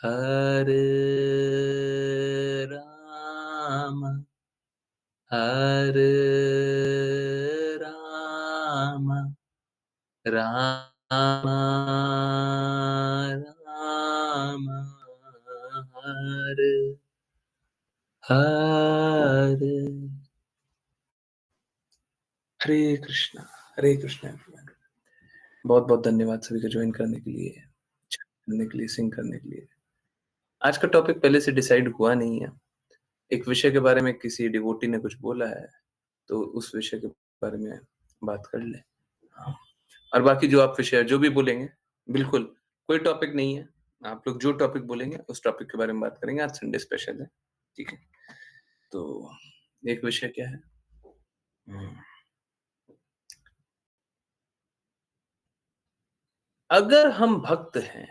हरे राम हरे Ram Ram Ram Hare Hare Hare Krishna everyone. बहुत बहुत धन्यवाद सभी का ज्वाइन करने के लिए, करने के लिए, सिंग करने के लिए। आज का टॉपिक पहले से डिसाइड हुआ नहीं है। एक विषय के बारे में किसी डिवोटी ने कुछ बोला है, तो उस विषय के बारे में बात कर लें। हाँ, और बाकी जो आप विषय जो भी बोलेंगे, बिल्कुल, कोई टॉपिक नहीं है। आप लोग जो टॉपिक बोलेंगे, उस टॉपिक के बारे में बात करेंगे। आज संडे स्पेशल है, ठीक है? तो एक विषय क्या है? हुँ, अगर हम भक्त हैं,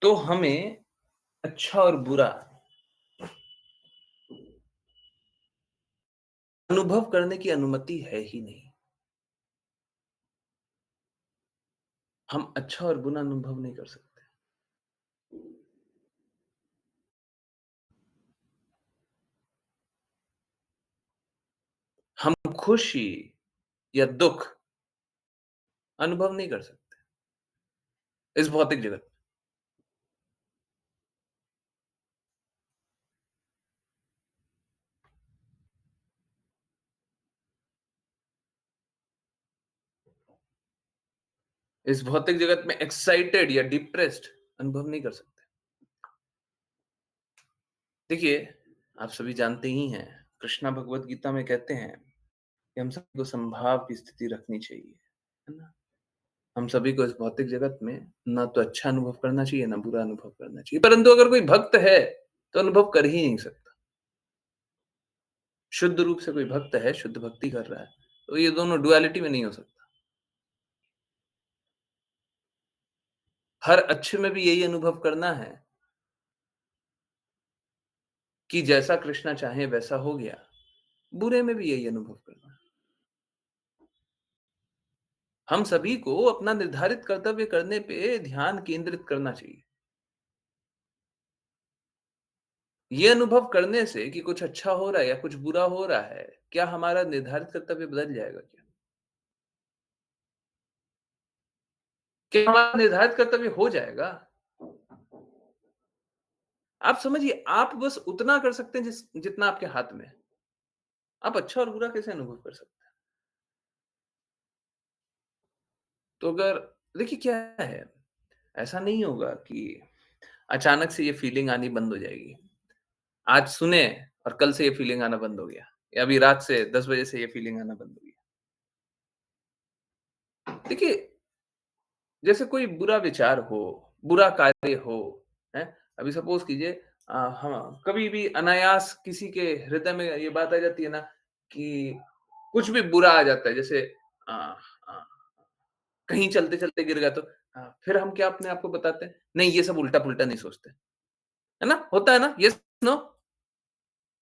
तो हमें अच्छा और बुरा अनुभव करने की अनुमति है ही नहीं। हम अच्छा और बुरा अनुभव नहीं कर सकते। हम खुशी या दुःख अनुभव नहीं कर सकते इस भौतिक जगत में। इस भौतिक जगत में एक्साइटेड या डिप्रेस्ड अनुभव नहीं कर सकते। देखिए, आप सभी जानते ही हैं, कृष्णा भगवत गीता में कहते हैं कि हम सभी को समभाव की स्थिति रखनी चाहिए, है ना? हम सभी को इस भौतिक जगत में ना तो अच्छा अनुभव करना चाहिए, ना बुरा अनुभव करना चाहिए। परंतु अगर कोई भक्त है, तो अनुभव कर ही नहीं सकता। शुद्ध रूप से कोई भक्त है, शुद्ध भक्ति कर रहा है, तो ये दोनों डुअलिटी में नहीं हो सकता। हर अच्छे में भी यही अनुभव करना है कि जैसा कृष्णा चाहे वैसा हो गया, बुरे में भी यही अनुभव करना है। हम सभी को अपना निर्धारित कर्तव्य करने पे ध्यान केंद्रित करना चाहिए। ये अनुभव करने से कि कुछ अच्छा हो रहा है या कुछ बुरा हो रहा है, क्या हमारा निर्धारित कर्तव्य बदल जाएगा क्या? क्या हमारा निर्धारित कर्तव्य हो जाएगा? आप समझिए, आप बस उतना कर सकते हैं जितना आपके हाथ में है। आप अच्छा और बुरा कैसे अनुभव कर सकते हैं? तो अगर देखिए क्या है, ऐसा नहीं होगा कि अचानक से ये फीलिंग आनी बंद हो जाएगी। आज सुने और कल से ये फीलिंग आना बंद हो गया या अभी रात से 10 बजे से ये फीलिंग आना बंद हो गया। देखिए, जैसे कोई बुरा विचार हो, बुरा कार्य हो, हैं? अभी सपोज़ कीजिए हाँ, कभी भी अनायास किसी के हृदय में ये बात आ जाती है ना कि कुछ भी बुरा आ जाता है, जैसे अ अ, कहीं चलते-चलते गिर गया तो फिर हम क्या अपने आप को बताते हैं, नहीं ये सब उल्टा-पुल्टा नहीं सोचते, है ना? होता है ना? Yes, no?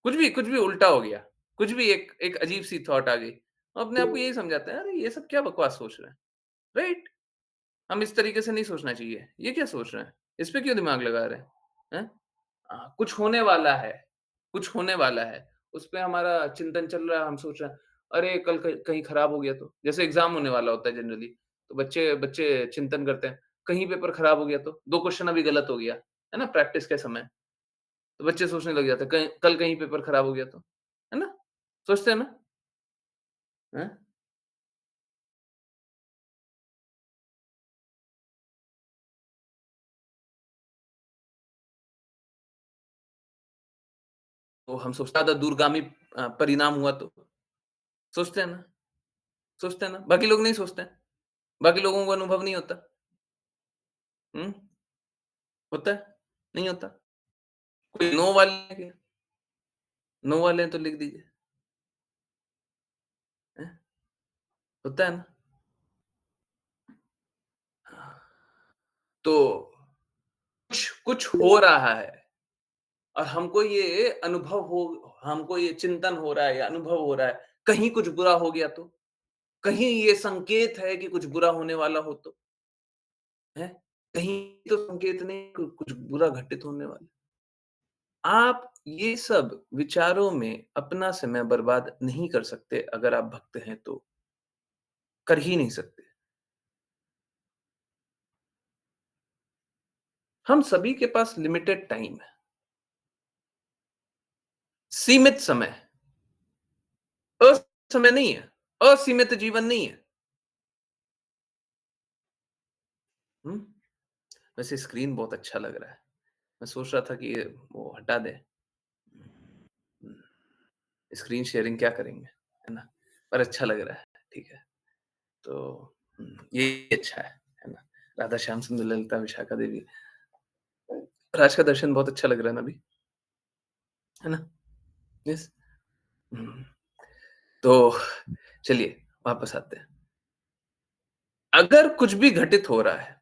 कुछ भी उल्टा हो गया, कुछ भी एक एक अजीब-सी थॉट आ गई, हम अपने आप को यही समझाते हैं, अरे ये सब क्या बकवास सोच रहे हैं, राइट? हम इस तरीके से नहीं सोचना चाहिए, ये क्या सोच रहे हैं? इस पे क्यों दिमाग लगा रहे हैं? हैं? कुछ होने वाला है, कुछ होने वाला है, उसपे हमारा चिंतन चल रहा है, हम सोच रहे हैं, अरे कल कहीं खराब हो गया तो? जैसे एग्ज़ाम होने वाला होता है जनरली, तो बच्चे बच्चे चिंतन करते हैं, कहीं पेपर खराब हो गया तो? 2 क्वेश्चन अभी गलत हो गया, है ना? प्रैक्टिस के समय, तो बच्चे सोचने लग जाते हैं, कल कहीं पेपर खराब हो गया तो? है ना? सोचते हैं ना? हैं? तो हम सोचते हैं ज़्यादा दूरगामी परिणाम हुआ तो? सोचते हैं ना? सोचते हैं ना? बाकी लोग नहीं सोचते हैं, बाकी लोगों को अनुभव नहीं होता। हुँ? होता है? नहीं होता? कोई नो वाले हैं क्या? नो वाले हैं तो लिख दीजिए, हैं? होता है ना? हाँ, तो कुछ कुछ हो रहा है और हमको ये चिंतन हो रहा है या अनुभव हो रहा है, कहीं कुछ बुरा हो गया तो? कहीं ये संकेत है कि कुछ बुरा होने वाला हो तो, हैं? कहीं तो संकेत नहीं कुछ बुरा घटित होने वाला। आप ये सब विचारों में अपना समय बर्बाद नहीं कर सकते अगर आप भक्त हैं तो, कर ही नहीं सकते। हम सभी के पास लिमिटेड टाइम है, सीमित समय, समय नहीं है, असीमित जीवन नहीं है। हुँ? वैसे स्क्रीन बहुत अच्छा लग रहा है। मैं सोच रहा था कि ये वो हटा दें। हुँ, स्क्रीन शेयरिंग क्या करेंगे, है ना? पर अच्छा लग रहा है, ठीक है। तो ये अच्छा है ना? राधा श्याम सुंदर ललिता विशाखा देवी। और आज का दर्शन बहुत अच्छा लग रहा है ना अभी, है ना? यस। हुँ, तो चलिए वापस आते हैं। अगर कुछ भी घटित हो रहा है,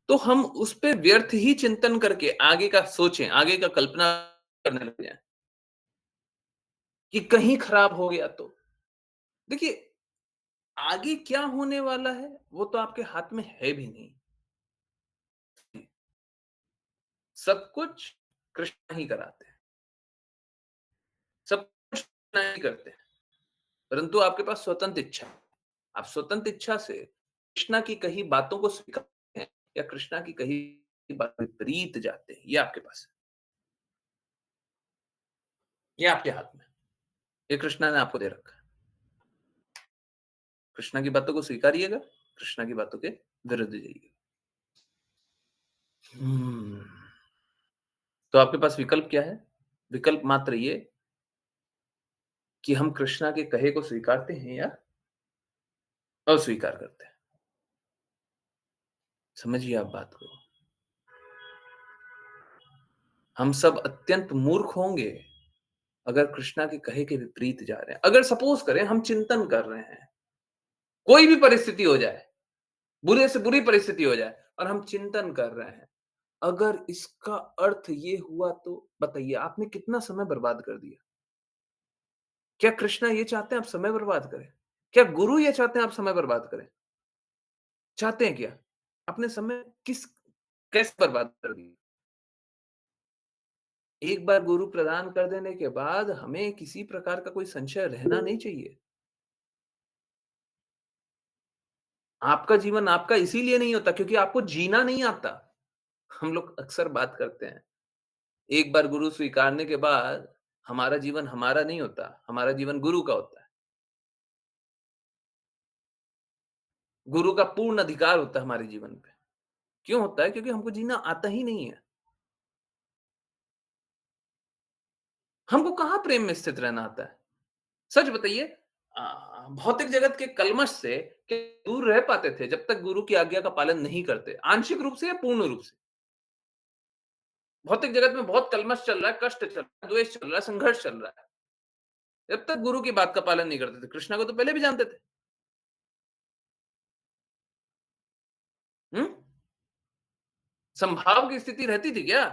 तो हम उस पे व्यर्थ ही चिंतन करके आगे का सोचें, आगे का कल्पना करने लग जाएँ, कि कहीं खराब हो गया तो। देखिए, आगे क्या होने वाला है, वो तो आपके हाथ में है भी नहीं। सब कुछ कृष्ण ही कराते हैं, सब कुछ कृष्ण ही करते हैं, परंतु आपके पास स्वतंत्र इच्छा है। आप स्वतंत्र इच्छा से कृष्णा की कही बातों को स्वीकारते हैं या कृष्णा की कही बात विपरीत जाते हैं, ये आपके पास है, ये आपके हाथ में है। ये कृष्णा ने आपको दे रखा है। कृष्णा की बातों को स्वीकारिएगा, कृष्णा की बातों के विरुद्ध जाइएगा। हम्म, तो आपके पास विकल्प क्या है? विकल्प मात्र ये कि हम कृष्णा के कहे को स्वीकारते हैं या अस्वीकार करते हैं। समझिए आप बात को। हम सब अत्यंत मूर्ख होंगे अगर कृष्णा के कहे के विपरीत जा रहे हैं। अगर सपोज करें हम चिंतन कर रहे हैं, कोई भी परिस्थिति हो जाए, बुरे से बुरी परिस्थिति हो जाए और हम चिंतन कर रहे हैं, अगर इसका अर्थ ये हुआ तो बताइए आपने कितना समय बर्बाद कर दिया? क्या कृष्णा ये चाहते हैं आप समय बर्बाद करें? क्या गुरु ये चाहते हैं आप समय बर्बाद करें? चाहते हैं क्या? आपने समय कैसे बर्बाद कर दिया? एक बार गुरु प्रदान कर देने के बाद हमें किसी प्रकार का कोई संशय रहना नहीं चाहिए। आपका जीवन आपका इसीलिए नहीं होता क्योंकि आपको जीना नहीं आता। हम लोग अक्सर बात करते हैं। एक बार गुरु स्वीकारने के बाद हमारा जीवन हमारा नहीं होता, हमारा जीवन गुरु का होता है। गुरु का पूर्ण अधिकार होता है हमारे जीवन पे। क्यों होता है? क्योंकि हमको जीना आता ही नहीं है। हमको कहाँ प्रेम में स्थित रहना आता है? सच बताइए भौतिक जगत के कल्मश से क्या दूर रह पाते थे जब तक गुरु की आज्ञा का पालन नहीं करते, आंशिक रूप से या पूर्ण रूप से। भौतिक जगत में बहुत कल्मश चल रहा है, कष्ट चल रहा है, द्वेष चल रहा है, संघर्ष चल रहा है। जब तक गुरु की बात का पालन नहीं करते थे, कृष्णा को तो पहले भी जानते थे। हुँ? समभाव की स्थिति रहती थी क्या?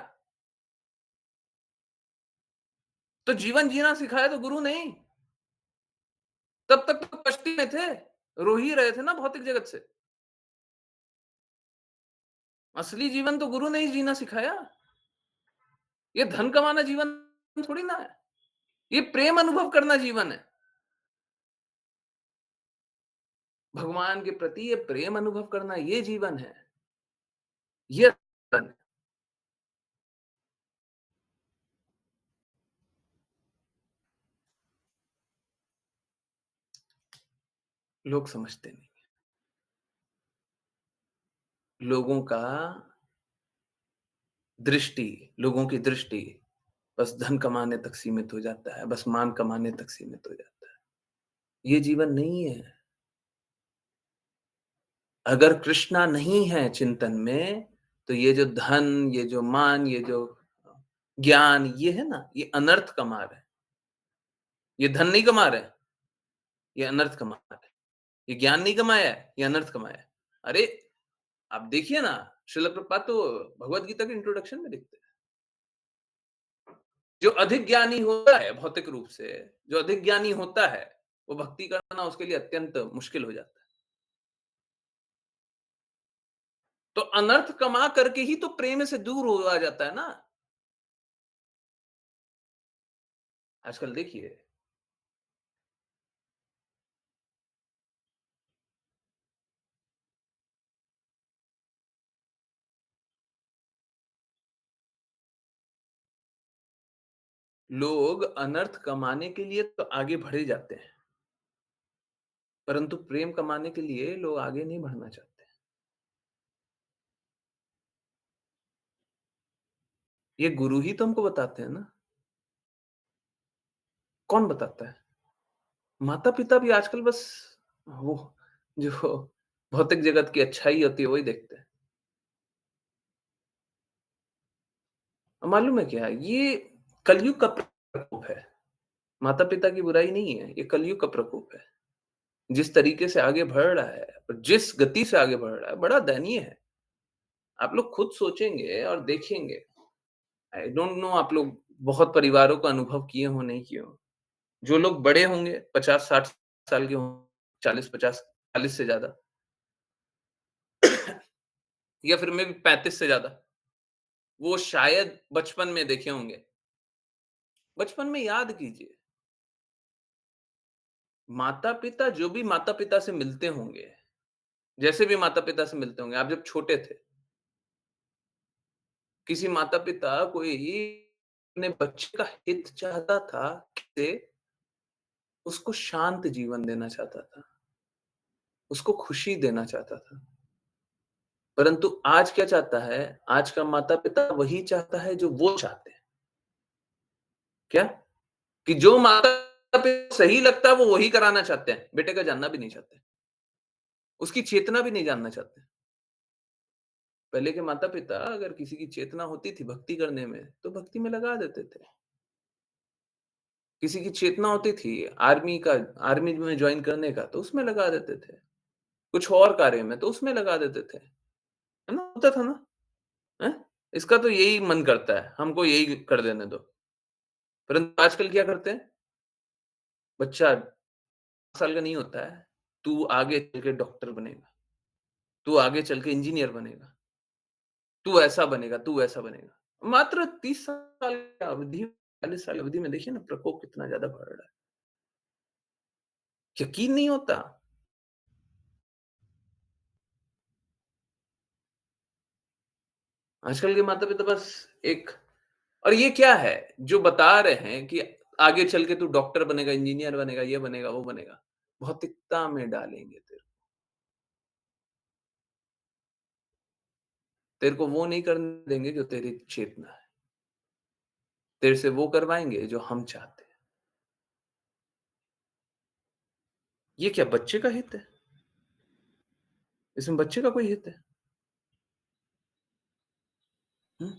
तो जीवन जीना सिखाया तो गुरु ने ही। तब तक तो कष्टी में थे, रो ही रहे थे ना भौतिक जगत से। असली जीवन तो गुरु ने ही जीना सिखाया। ये धन कमाना जीवन थोड़ी ना है। ये प्रेम अनुभव करना जीवन है। भगवान के प्रति ये प्रेम अनुभव करना ये जीवन है। ये जीवन है। लोग समझते नहीं। लोगों का दृष्टि लोगों की दृष्टि बस धन कमाने तक सीमित हो जाता है, बस मान कमाने तक सीमित हो जाता है। ये जीवन नहीं है। अगर कृष्णा नहीं है चिंतन में, तो ये जो धन, ये जो मान, ये जो ज्ञान, ये है ना, ये अनर्थ कमा रहे हैं। ये धन नहीं कमा रहे हैं, ये अनर्थ कमा रहे हैं। ये ज्ञान नहीं कमाया है, ये अनर्थ कमाया है। अरे! आप देखिए ना, श्रील प्रभुपाद तो भगवद गीता के इंट्रोडक्शन में लिखते हैं। जो अधिक ज्ञानी होता है भौतिक रूप से, जो अधिक ज्ञानी होता है वो भक्ति करना उसके लिए अत्यंत मुश्किल हो जाता है। तो अनर्थ कमा करके ही तो प्रेम से दूर हुआ जाता है ना। आजकल देखिए, लोग अनर्थ कमाने के लिए तो आगे बढ़े जाते हैं, परंतु प्रेम कमाने के लिए लोग आगे नहीं बढ़ना चाहते। ये गुरु ही तो हमको बताते हैं ना। कौन बताता है? माता-पिता भी आजकल बस वो जो भौतिक जगत की अच्छाई होती है, वही देखते हैं। मालूम है क्या? ये कलयुग का प्रकोप है। माता-पिता की बुराई नहीं है, ये कलयुग का प्रकोप है। जिस तरीके से आगे बढ़ रहा है और जिस गति से आगे बढ़ रहा है, बड़ा दयनीय है। आप लोग खुद सोचेंगे और देखेंगे। आई डोंट नो आप लोग बहुत परिवारों का अनुभव किए हो, नहीं किए हो। जो लोग बड़े होंगे 50-60 साल के हों 40-50 40 से ज़्यादा या फिर मेबी 35 से ज़्यादा, वो शायद बचपन में देखे होंगे। बचपन में याद कीजिए, माता-पिता जो भी माता-पिता से मिलते होंगे, जैसे भी माता-पिता से मिलते होंगे, आप जब छोटे थे, किसी माता-पिता कोई अपने बच्चे का हित चाहता था, से उसको शांत जीवन देना चाहता था, उसको खुशी देना चाहता था। परंतु आज क्या चाहता है? आज का माता-पिता वही चाहता है जो वो चाहते हैं। क्या? कि जो माता-पिता सही लगता है वो वही कराना चाहते हैं, बेटे का जानना भी नहीं चाहते। उसकी चेतना भी नहीं जानना चाहते। पहले के माता-पिता अगर किसी की चेतना होती थी भक्ति करने में, तो भक्ति में लगा देते थे। किसी की चेतना होती थी आर्मी में जॉइन करने का, तो उसमें लगा देते थे। कुछ और कार्य में, तो उसमें लगा देते थे। है ना? होता था ना? हैं? इसका तो यही मन करता है, हमको यही कर देने दो। परंतु आजकल क्या करते हैं? बच्चा साल का नहीं होता है, तू आगे चल के डॉक्टर बनेगा, तू आगे चल के इंजीनियर बनेगा, तू ऐसा बनेगा, तू वैसा बनेगा। मात्र 30 साल की अवधि 40 साल अवधि में देखिए ना प्रकोप कितना ज़्यादा बढ़ रहा है। यकीन नहीं होता। आजकल के माता-पिता बस एक और ये क्या है, जो बता रहे हैं कि आगे चल के तू डॉक्टर बनेगा, इंजीनियर बनेगा, ये बनेगा, वो बनेगा। भौतिकता में डालेंगे तेरे को। तेरे को वो नहीं करने देंगे जो तेरी चेतना है। तेरे से वो करवाएँगे जो हम चाहते हैं। ये क्या बच्चे का हित है? इसमें बच्चे का कोई हित है? हुँ?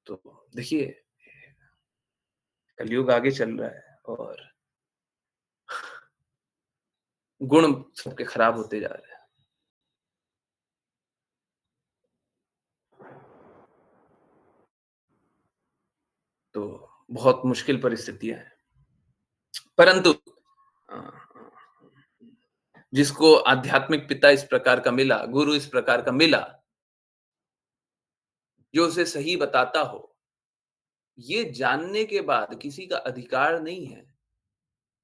तो देखिए, कलयुग आगे चल रहा है और गुण सबके खराब होते जा रहे हैं। तो बहुत मुश्किल परिस्थितियाँ हैं। परंतु अ, जिसको आध्यात्मिक पिता इस प्रकार का मिला, गुरु इस प्रकार का मिला, जो उसे सही बताता हो, ये जानने के बाद किसी का अधिकार नहीं है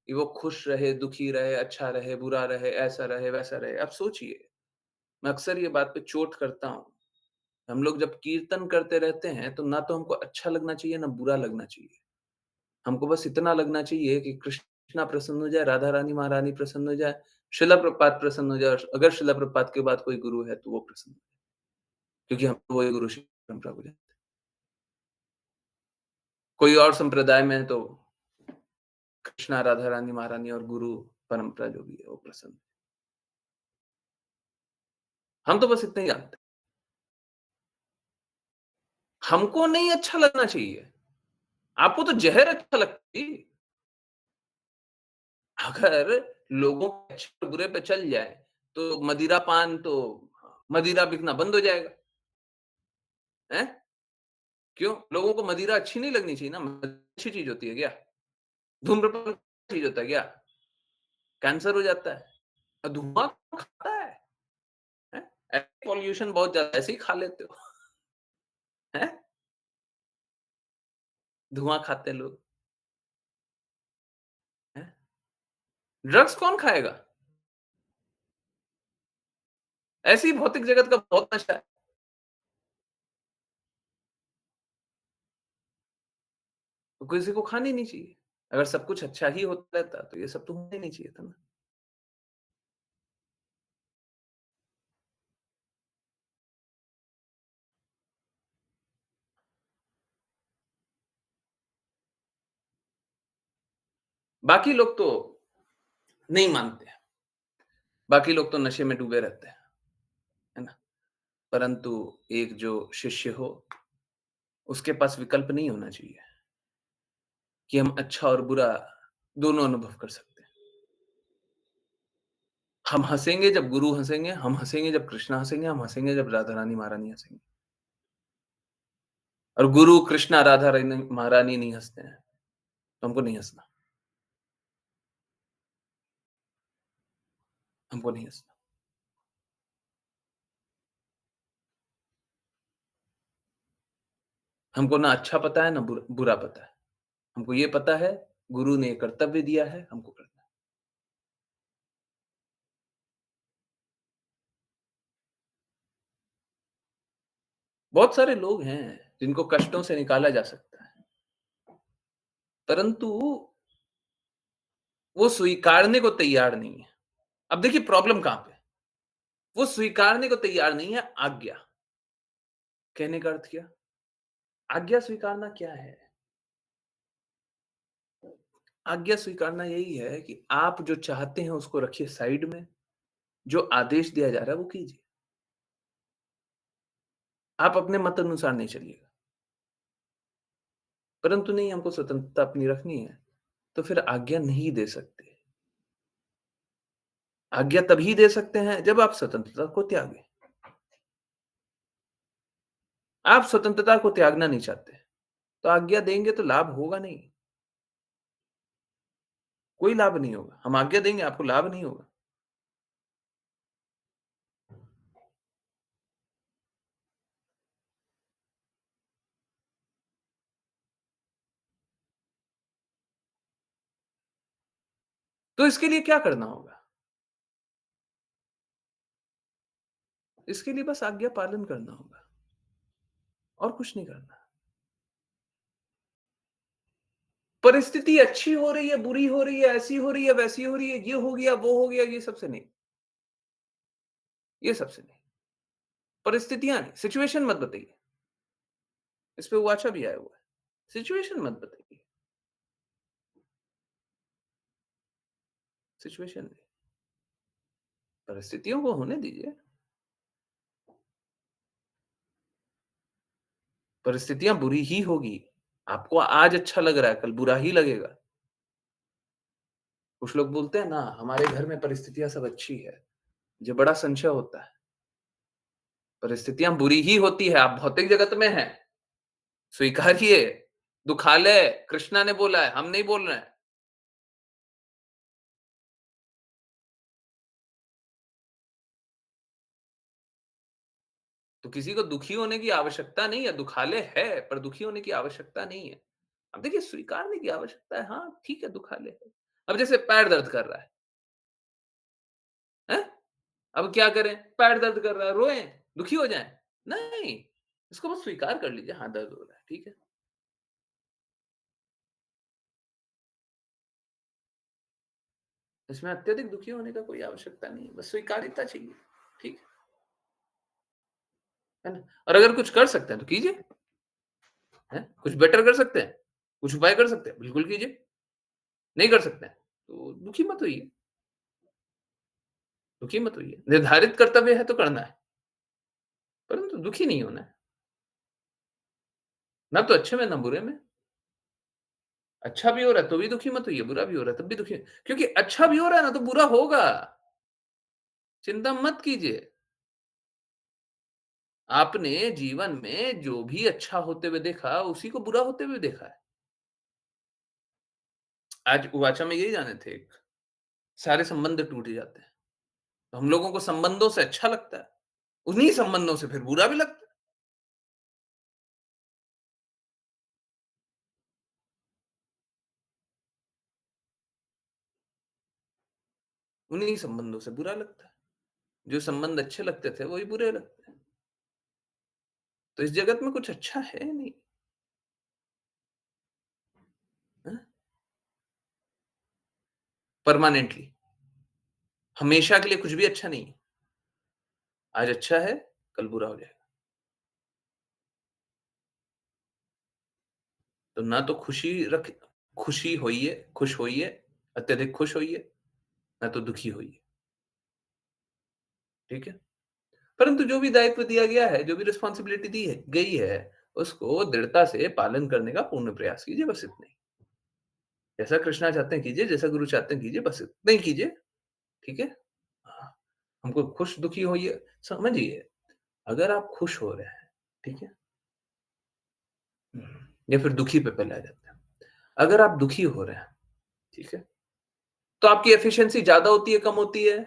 कि वो खुश रहे, दुखी रहे, अच्छा रहे, बुरा रहे, ऐसा रहे, वैसा रहे। आप सोचिए, मैं अक्सर ये बात पे चोट करता हूँ। हम लोग जब कीर्तन करते रहते हैं, तो ना तो हमको अच्छा लगना चाहिए, ना बुरा लगना चाहिए। हमको बस इतना लगना चाहिए कि कृष्णा प्रसन्न हो जाए, राधा रानी महारानी प्रसन्न हो जाए, शिला प्रभुपाद प्रसन्न हो जाए और अगर शिला प्रभुपाद के बाद कोई गुरु है, तो वो प्रसन्न हो जाए। क्योंकि हम तो वही गुरु शिष्य परंपरा को जानते हैं। कोई और संप्रदाय में है तो कृष्णा, राधा रानी महारानी और गुरु परंपरा जो भी है, वो प्रसन्न है। हम तो बस इतना ही जानते हैं। हमको नहीं अच्छा लगना चाहिए। आपको तो ज़हर अच्छा लगती। अगर लोगों के अच्छे और बुरे पे चल जाए, तो मदिरा बिकना बंद हो जाएगा, हैं? क्यों? लोगों को मदिरा अच्छी नहीं लगनी चाहिए ना, मदिरा अच्छी चीज़ होती है क्या? धूम्रपान चीज़ होता है क्या? कैंसर हो जाता है। धुआँ कौन खाता है? हैं? एयर पॉल्यूशन बहुत ज़्यादा ऐसे ही खा लेते हो, हैं? धुआँ खाते हैं लोग, हैं? ड्रग्स कौन खाएगा? ऐसे ही भौतिक जगत का बहुत नशा है। तो किसी को खानी नहीं चाहिए। अगर सब कुछ अच्छा ही होता रहता तो ये सब तो होना ही नहीं चाहिए था ना। बाकी लोग तो नहीं मानते हैं। बाकी लोग तो नशे में डूबे रहते हैं, है ना? परंतु एक जो शिष्य हो, उसके पास विकल्प नहीं होना चाहिए कि हम अच्छा और बुरा दोनों अनुभव कर सकते हैं। हम हँसेंगे जब गुरु हँसेंगे, हम हँसेंगे जब कृष्णा हँसेंगे, हम हँसेंगे जब राधा रानी, महारानी हँसेंगी। और गुरु, कृष्णा, राधा रानी, महारानी नहीं हँसते हैं, तो हमको नहीं हँसना, हमको नहीं हँसना। हमको ना अच्छा पता है, ना बुरा पता है। हमको ये पता है, गुरु ने ये कर्तव्य दिया है, हमको करना है। बहुत सारे लोग हैं, जिनको कष्टों से निकाला जा सकता है, परंतु वो स्वीकारने को तैयार नहीं है। अब देखिए प्रॉब्लम कहाँ पे है? वो स्वीकारने को तैयार नहीं है आज्ञा। कहने का अर्थ क्या? आज्ञा स्वीकारना क्या है? आज्ञा स्वीकारना यही है कि आप जो चाहते हैं उसको रखिए साइड में, जो आदेश दिया जा रहा है वो कीजिए। आप अपने मत अनुसार नहीं चलिएगा। परंतु नहीं हमको स्वतंत्रता अपनी रखनी है, तो फिर आज्ञा नहीं दे सकते। आज्ञा तभी दे सकते हैं जब आप स्वतंत्रता को त्यागें। आप स्वतंत्रता को त्यागना नहीं चाहते, तो आज्ञा देंगे तो लाभ होगा नहीं, कोई लाभ नहीं होगा। हम आज्ञा देंगे आपको लाभ नहीं होगा। तो इसके लिए क्या करना होगा? इसके लिए बस आज्ञा पालन करना होगा और कुछ नहीं करना। परिस्थिति अच्छी हो रही है, बुरी हो रही है, ऐसी हो रही है, वैसी हो रही है, ये हो गया, वो हो गया, ये सबसे नहीं, ये सबसे नहीं। परिस्थितियाँ नहीं, सिचुएशन मत बताइए। इस पे वाचा भी आया हुआ है। सिचुएशन मत बताइए, सिचुएशन नहीं। परिस्थितियों को होने दीजिए। परिस्थितियाँ बुरी ही होगी। आपको आज अच्छा लग रहा है, कल बुरा ही लगेगा। कुछ लोग बोलते हैं ना, हमारे घर में परिस्थितियाँ सब अच्छी है। मुझे बड़ा संशय होता है। परिस्थितियाँ बुरी ही होती है, आप भौतिक जगत में हैं, स्वीकारिए। दुखालय कृष्णा ने बोला है, हम नहीं बोल रहे हैं। तो किसी को दुखी होने की आवश्यकता नहीं है, दुखालय है, पर दुखी होने की आवश्यकता नहीं है। अब देखिए स्वीकारने की आवश्यकता है, हाँ, ठीक है दुखालय है। अब जैसे पैर दर्द कर रहा है, हैं? अब क्या करें? पैर दर्द कर रहा है, रोएँ? दुखी हो जाएँ? नहीं, इसको बस स्वीकार कर लीजिए, हाँ, दर्द हो रहा है, ठीक है। इसमें अत्यधिक दुखी होने का कोई आवश्यकता नहीं है, बस स्वीकार्यता चाहिए, ठीक है ना? और अगर कुछ कर सकते हैं तो कीजिए, हैं? कुछ बेटर कर सकते हैं, कुछ उपाय कर सकते हैं, बिल्कुल कीजिए। नहीं कर सकते हैं, तो दुखी मत होइए, दुखी मत होइए। निर्धारित कर्तव्य है तो करना है, परंतु दुखी नहीं होना है, ना तो अच्छे में ना बुरे में। अच्छा भी हो रहा है तो भी दुखी मत होइए, बुरा भी हो रहा है तब भी दुखी क्योंकि अच्छा भी हो रहा है ना तो बुरा होगा, चिंता मत कीजिए। आपने जीवन में जो भी अच्छा होते हुए देखा, उसी को बुरा होते हुए देखा है। आज उवाचा में यही जाने थे एक। सारे संबंध टूट जाते हैं। तो हम लोगों को संबंधों से अच्छा लगता है, उन्हीं संबंधों से फिर बुरा भी लगता है। उन्हीं संबंधों से बुरा लगता है। जो संबंध अच्छे लगते थे, वही बुरे लगते हैं। तो इस जगत में कुछ अच्छा है नहीं। हैं? परमानेंटली, हमेशा के लिए कुछ भी अच्छा नहीं है। आज अच्छा है, कल बुरा हो जाएगा। तो ना तो खुशी होइए, खुश होइए, अत्यधिक खुश होइए, ना तो दुखी होइए। ठीक है? परंतु जो भी दायित्व दिया गया है, जो भी रिस्पॉन्सिबिलिटी दी है गई है, उसको दृढ़ता से पालन करने का पूर्ण प्रयास कीजिए, बस इतना ही। जैसा कृष्णा चाहते हैं कीजिए, जैसा गुरु चाहते हैं कीजिए, बस इतना ही कीजिए, ठीक है? हाँ, हमको खुश दुखी होइए समझिए, अगर आप खुश हो रहे हैं, ठीक है? या फिर दुखी पे पहले आ जाते हैं। अगर आप दुखी हो रहे हैं, ठीक है? तो आपकी एफिशिएंसी ज़्यादा होती है, कम होती है?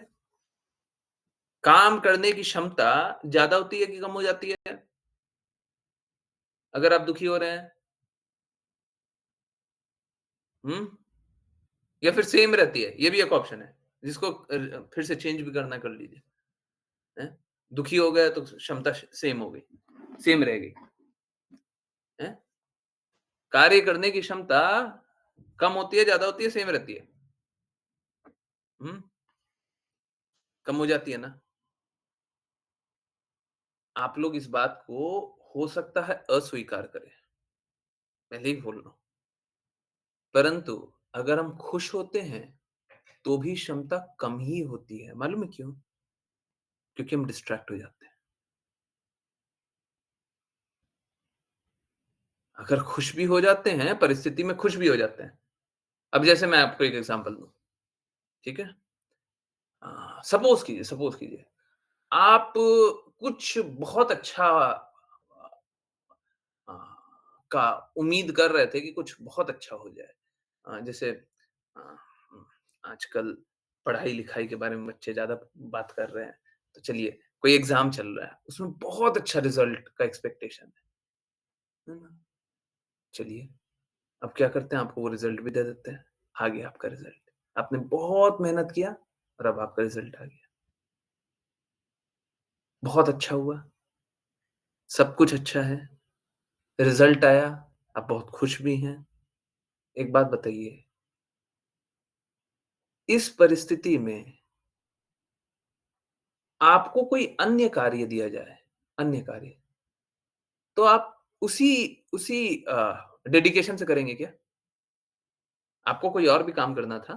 काम करने की क्षमता ज़्यादा होती है कि कम हो जाती है? अगर आप दुखी हो रहे हैं? हुँ? या फिर सेम रहती है? ये भी एक ऑप्शन है, जिसको फिर से चेंज भी करना कर लीजिए, हैं? दुखी हो गए तो क्षमता सेम हो गई, सेम रह गई, हैं? कार्य करने की क्षमता कम होती है, ज़्यादा होती है, सेम रहती है? हुँ? कम हो जाती है ना? आप लोग इस बात को हो सकता है अस्वीकार करें, पहले ही बोल रहा हूँ। परंतु अगर हम खुश होते हैं, तो भी क्षमता कम ही होती है। मालूम है क्यों? क्योंकि हम डिस्ट्रैक्ट हो जाते हैं। अगर खुश भी हो जाते हैं, परिस्थिति में खुश भी हो जाते हैं। अब जैसे मैं आपको एक एग्ज़ाम्पल दूँ, ठीक है? सपोज़ कीजिए, आप कुछ बहुत अच्छा अ, का उम्मीद कर रहे थे कि कुछ बहुत अच्छा हो जाए। जैसे अ, आजकल पढ़ाई-लिखाई के बारे में बच्चे ज़्यादा बात कर रहे हैं। तो चलिए, कोई एग्ज़ाम चल रहा है, उसमें बहुत अच्छा रिज़ल्ट का एक्सपेक्टेशन है ना? चलिए, अब क्या करते हैं, आपको वो रिज़ल्ट भी दे देते हैं। आ गया आपका रिज़ल्ट। आपने बहुत मेहनत किया और अब आपका रिज़ल्ट आ गया। बहुत अच्छा हुआ, सब कुछ अच्छा है, रिज़ल्ट आया, आप बहुत खुश भी हैं। एक बात बताइए, इस परिस्थिति में आपको कोई अन्य कार्य दिया जाए, अन्य कार्य, तो आप उसी उसी डेडिकेशन से करेंगे क्या? आपको कोई और भी काम करना था,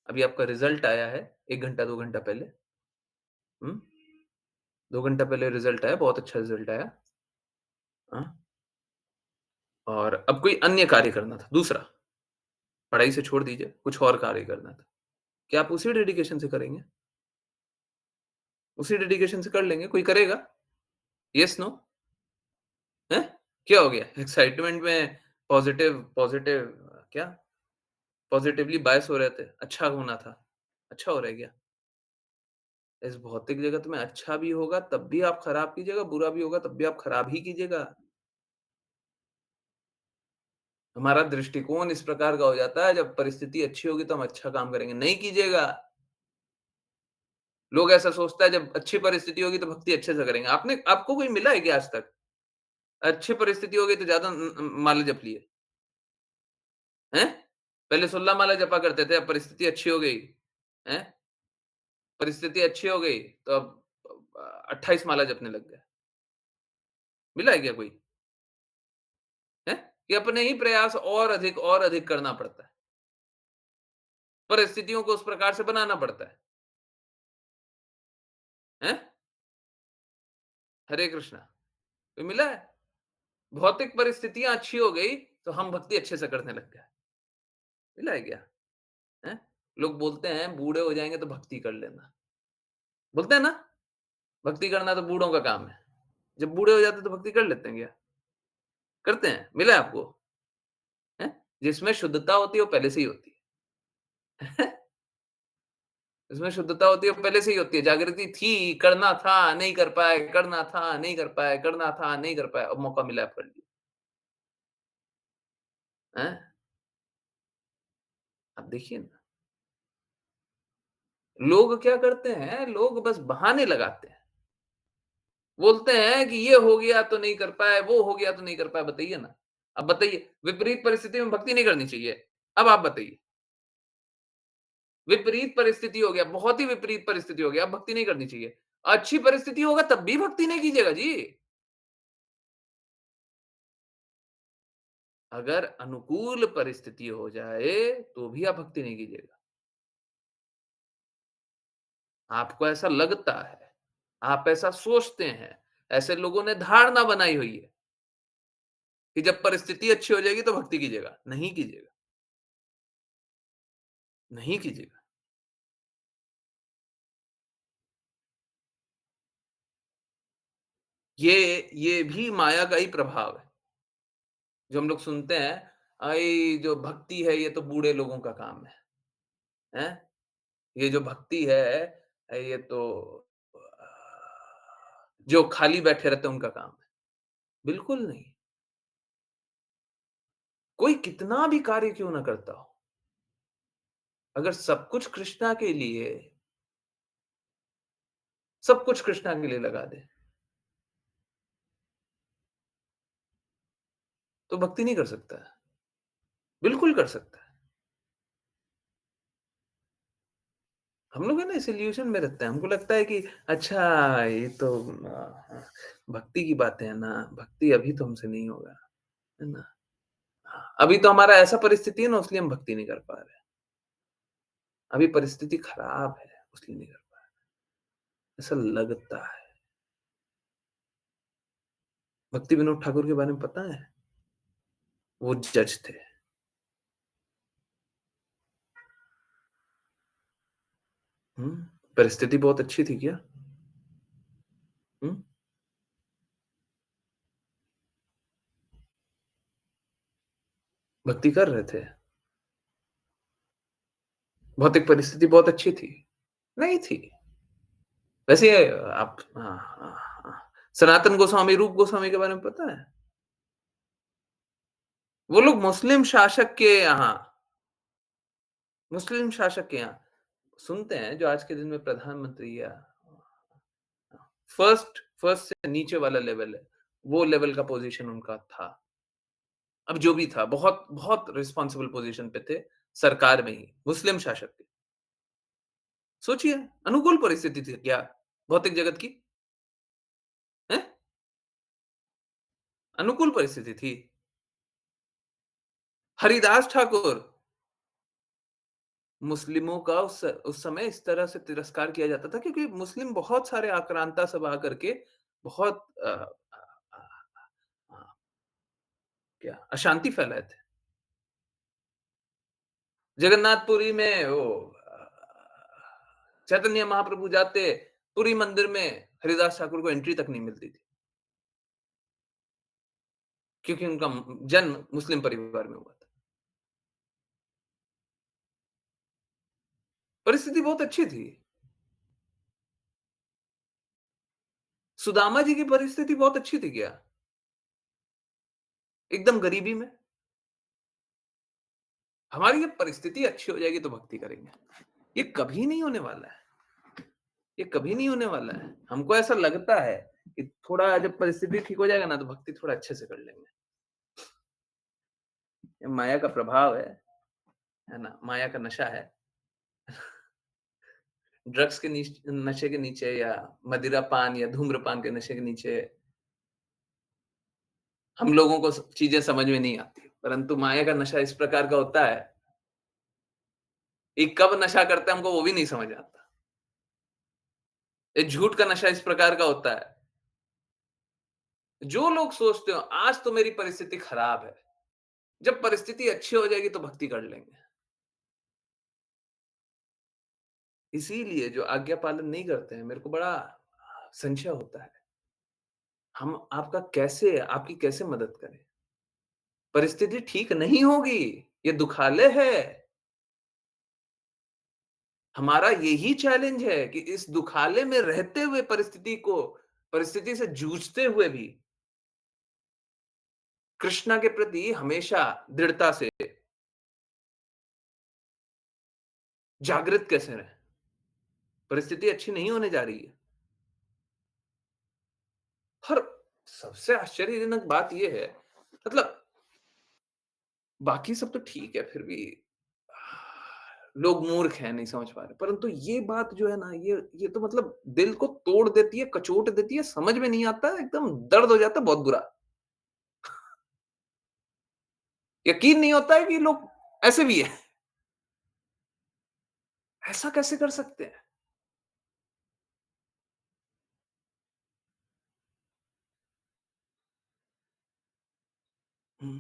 अभी आपका रिज़ल्ट आया है 1 घंटा, 2 घंटा पहले, हुँ? 2 घंटा पहले रिज़ल्ट आया, बहुत अच्छा रिज़ल्ट आया, हाँ? और अब कोई अन्य कार्य करना था, दूसरा, पढ़ाई से छोड़ दीजिए, कुछ और कार्य करना था। क्या आप उसी डेडिकेशन से करेंगे? उसी डेडिकेशन से कर लेंगे, कोई करेगा? Yes, no? हैं? क्या हो गया? एक्साइटमेंट में पॉज़िटिव पॉज़िटिव क्या? पॉज़िटिवली बायस हो रहे थे, अच्छा होना था। अच्छा हो रहा है क्या? इस भौतिक जगत में अच्छा भी होगा तब भी आप खराब कीजिएगा, बुरा भी होगा तब भी आप खराब ही कीजिएगा। हमारा दृष्टिकोण इस प्रकार का हो जाता है, जब परिस्थिति अच्छी होगी तो हम अच्छा काम करेंगे, नहीं कीजिएगा। लोग ऐसा सोचता है जब अच्छी परिस्थिति होगी तो भक्ति अच्छे से करेंगे। आपको कोई मिला है क्या आज तक? अच्छी परिस्थिति हो गई तो ज़्यादा माला जप लिए, हैं? पहले 16 माला जपा करते थे, अब परिस्थिति अच्छी हो गई, हैं? परिस्थिति अच्छी हो गई तो अब 28 माला जपने लग गए। मिला है क्या कोई? हैं? कि अपने ही प्रयास और अधिक करना पड़ता है। परिस्थितियों को उस प्रकार से बनाना पड़ता है। हैं? हरे कृष्णा। कोई मिला है? भौतिक परिस्थितियाँ अच्छी हो गई, तो हम भक्ति अच्छे से करने लग गए। मिला है क्या? हैं? लोग बोलते हैं बूढ़े हो जाएँगे तो भक्ति कर लेना। बोलते हैं ना? भक्ति करना तो बूढ़ों का काम है। जब बूढ़े हो जाते हैं तो भक्ति कर लेते हैं क्या? करते हैं? मिला है आपको? हैं? जिसमें शुद्धता होती है वो पहले से ही होती है। इसमें शुद्धता होती है, पहले से ही होती है, जागृति थी, करना था, नहीं कर पाए, करना था, नहीं कर पाए, करना था, नहीं कर पाए, अब मौका मिला है, अब कर लिया। हैं? अब देखिए ना, लोग क्या करते हैं, लोग बस बहाने लगाते हैं। बोलते हैं कि ये हो गया तो नहीं कर पाए, वो हो गया तो नहीं कर पाए, बताइए ना। अब बताइए, विपरीत परिस्थिति में भक्ति नहीं करनी चाहिए। अब आप बताइए, विपरीत परिस्थिति हो गया, बहुत ही विपरीत परिस्थिति हो गया, अब भक्ति नहीं करनी चाहिए। अच्छी परिस्थिति होगा तब भी भक्ति नहीं कीजिएगा जी। अगर अनुकूल परिस्थिति हो जाए, तो भी आप भक्ति नहीं कीजिएगा। आपको ऐसा लगता है, आप ऐसा सोचते हैं, ऐसे लोगों ने धारणा बनाई हुई है कि जब परिस्थिति अच्छी हो जाएगी तो भक्ति कीजिएगा। नहीं कीजिएगा, नहीं कीजिएगा। ये भी माया का ही प्रभाव है। जो हम लोग सुनते हैं, जो भक्ति है ये तो बूढ़े लोगों का काम है। हैं? ये जो भक्ति है, ये तो जो खाली बैठे रहते हैं उनका काम है। बिल्कुल नहीं। कोई कितना भी कार्य क्यों ना करता हो, अगर सब कुछ कृष्णा के लिए लगा दे, तो भक्ति नहीं कर सकता है। बिल्कुल कर सकता है। हम लोग है ना इस इल्यूज़न में रहते हैं। हमको लगता है कि अच्छा ये तो भक्ति की बातें हैं ना, भक्ति अभी तो हमसे नहीं होगा, है ना? हाँ, अभी तो हमारा ऐसा परिस्थिति है ना इसलिए हम भक्ति नहीं कर पा रहे हैं। अभी परिस्थिति खराब है, इसलिए नहीं कर पा रहे हैं। ऐसा लगता है। भक्ति विनोद ठाकुर के बारे में पता है? वो जज थे। हुँ, परिस्थिति बहुत अच्छी थी क्या? हुँ, भक्ति कर रहे थे। भौतिक परिस्थिति बहुत अच्छी थी। नहीं थी। वैसे आप हाँ, हाँ, हाँ। सनातन गोस्वामी, रूप गोस्वामी के बारे में पता है? वो लोग मुस्लिम शासक के यहाँ सुनते हैं जो आज के दिन में प्रधानमंत्री या फर्स्ट से नीचे वाला लेवल है, वो लेवल का पोज़ीशन उनका था। अब जो भी था बहुत बहुत रिस्पॉन्सिबल पोज़ीशन पे थे, सरकार में ही, मुस्लिम शासक थे। सोचिए अनुकूल परिस्थिति थी क्या भौतिक जगत की? हैं? अनुकूल परिस्थिति थी। हरिदास ठाकुर मुस्लिमों का उस समय इस तरह से तिरस्कार किया जाता था क्योंकि मुस्लिम बहुत सारे आक्रांता सब आकर के बहुत अ, क्या अशांति फैलाए थे। जगन्नाथपुरी में वो चैतन्य महाप्रभु जाते, पुरी मंदिर में हरिदास ठाकुर को एंट्री तक नहीं मिलती थी, क्योंकि उनका जन्म मुस्लिम परिवार में हुआ था। परिस्थिति बहुत अच्छी थी। सुदामा जी की परिस्थिति बहुत अच्छी थी क्या? एकदम गरीबी में। हमारी जब परिस्थिति अच्छी हो जाएगी तो भक्ति करेंगे। ये कभी नहीं होने वाला है। ये कभी नहीं होने वाला है। हमको ऐसा लगता है कि थोड़ा जब परिस्थिति ठीक हो जाएगा ना तो भक्ति थोड़ा अच्छे से कर लेंगे। ये माया का प्रभाव है ना? माया का नशा है। ड्रग्स के नशे के नीचे या मदिरा पान या धूम्रपान के नशे के नीचे हम लोगों को चीजें समझ में नहीं आती। परंतु माया का नशा इस प्रकार का होता है कि कब नशा करते हैं हमको वो भी नहीं समझ आता। ये झूठ का नशा इस प्रकार का होता है। जो लोग सोचते हो आज तो मेरी परिस्थिति खराब है, जब परिस्थिति अच्छी हो जाएगी तो भक्ति कर लेंगे। इसीलिए जो आज्ञा पालन नहीं करते हैं, मेरे को बड़ा संशय होता है। हम आपकी कैसे मदद करें? परिस्थिति ठीक नहीं होगी, ये दुखालय है। हमारा यही चैलेंज है कि इस दुखालय में रहते हुए परिस्थिति से जूझते हुए भी कृष्णा के प्रति हमेशा दृढ़ता से जागृत कैसे रहें? परिस्थिति अच्छी नहीं होने जा रही है। और सबसे आश्चर्यजनक बात ये है, मतलब बाकी सब तो ठीक है, फिर भी लोग मूर्ख हैं, नहीं समझ पा रहे। परंतु ये बात जो है ना, ये तो मतलब दिल को तोड़ देती है, कचोट देती है, समझ में नहीं आता, एकदम दर्द हो जाता है बहुत बुरा। यकीन नहीं होता है कि लोग ऐसे भी हैं। ऐसा कैसे कर सकते हैं? हुँ,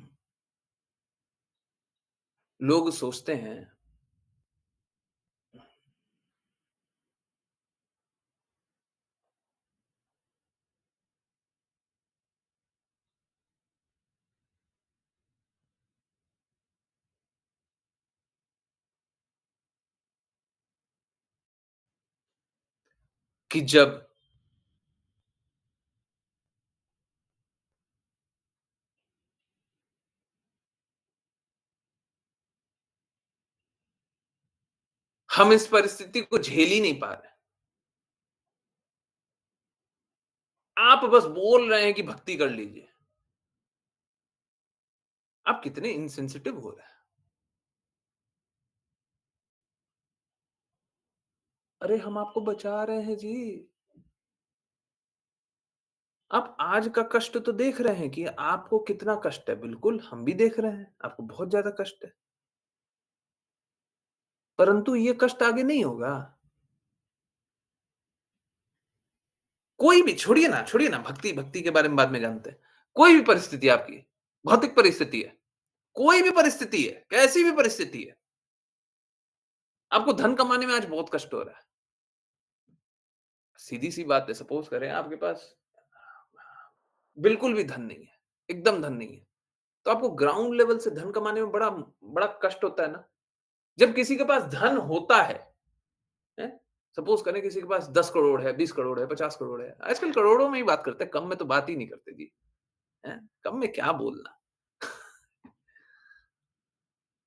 लोग सोचते हैं कि जब हम इस परिस्थिति को झेल ही नहीं पा रहे। आप बस बोल रहे हैं कि भक्ति कर लीजिए। आप कितने इनसेंसिटिव हो रहे हैं। अरे हम आपको बचा रहे हैं जी। आप आज का कष्ट तो देख रहे हैं कि आपको कितना कष्ट है। बिल्कुल, हम भी देख रहे हैं, आपको बहुत ज़्यादा कष्ट है। परंतु ये कष्ट आगे नहीं होगा। कोई भी छोड़िए ना भक्ति भक्ति के बारे में बाद में जानते हैं। कोई भी परिस्थिति आपकी, भौतिक परिस्थिति है, कोई भी परिस्थिति है, कैसी भी परिस्थिति है, आपको धन कमाने में आज बहुत कष्ट हो रहा है। सीधी-सी बात है, सपोज़ करें आपके पास बिल्कुल भी धन नहीं है, एकदम धन नहीं है। तो आपको ग्राउंड लेवल से धन कमाने में बड़ा बड़ा कष्ट होता है ना। जब किसी के पास धन होता है, हैं? सपोज़ करें किसी के पास 10 करोड़ है, 20 करोड़ है, 50 करोड़ है। आजकल करोड़ों में ही बात करते हैं, कम में तो बात ही नहीं करते जी, हैं? कम में क्या बोलना।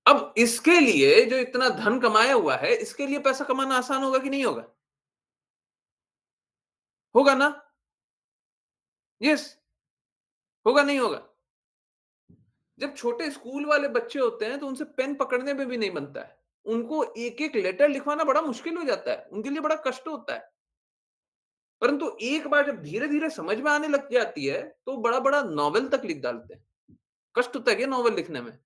अब इसके लिए जो इतना धन कमाया हुआ है, इसके लिए पैसा कमाना आसान होगा कि नहीं होगा? होगा ना? यस, होगा नहीं होगा? जब छोटे स्कूल वाले बच्चे होते हैं, तो उनसे पेन पकड़ने में भी नहीं बनता है। उनको एक-एक लेटर लिखवाना बड़ा मुश्किल हो जाता है, उनके लिए बड़ा कष्ट होता है। परंतु एक बार जब धीरे-धीरे समझ में आने लग जाती है, तो बड़ा-बड़ा नॉवेल तक लिख डालते हैं। कष्ट होता है क्या नॉवेल लिखने में?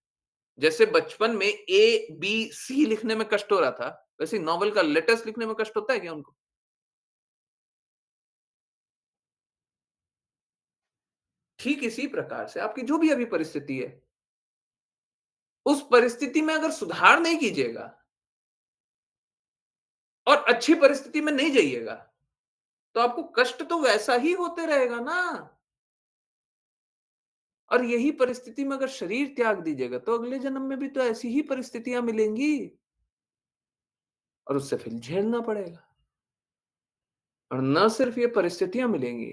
जैसे बचपन में ए, बी, सी लिखने में कष्ट हो रहा था, वैसे ही नॉवेल का लेटर्स लिखने में कष्ट होता है क्या उनको? ठीक इसी प्रकार से आपकी जो भी अभी परिस्थिति है, उस परिस्थिति में अगर सुधार नहीं कीजिएगा और अच्छी परिस्थिति में नहीं जाइएगा, तो आपको कष्ट तो वैसा ही होते रहेगा ना। और यही परिस्थिति में अगर शरीर त्याग दीजिएगा, तो अगले जन्म में भी तो ऐसी ही परिस्थितियाँ मिलेंगी और उससे फिर झेलना पड़ेगा। और ना सिर्फ ये परिस्थितियाँ मिलेंगी,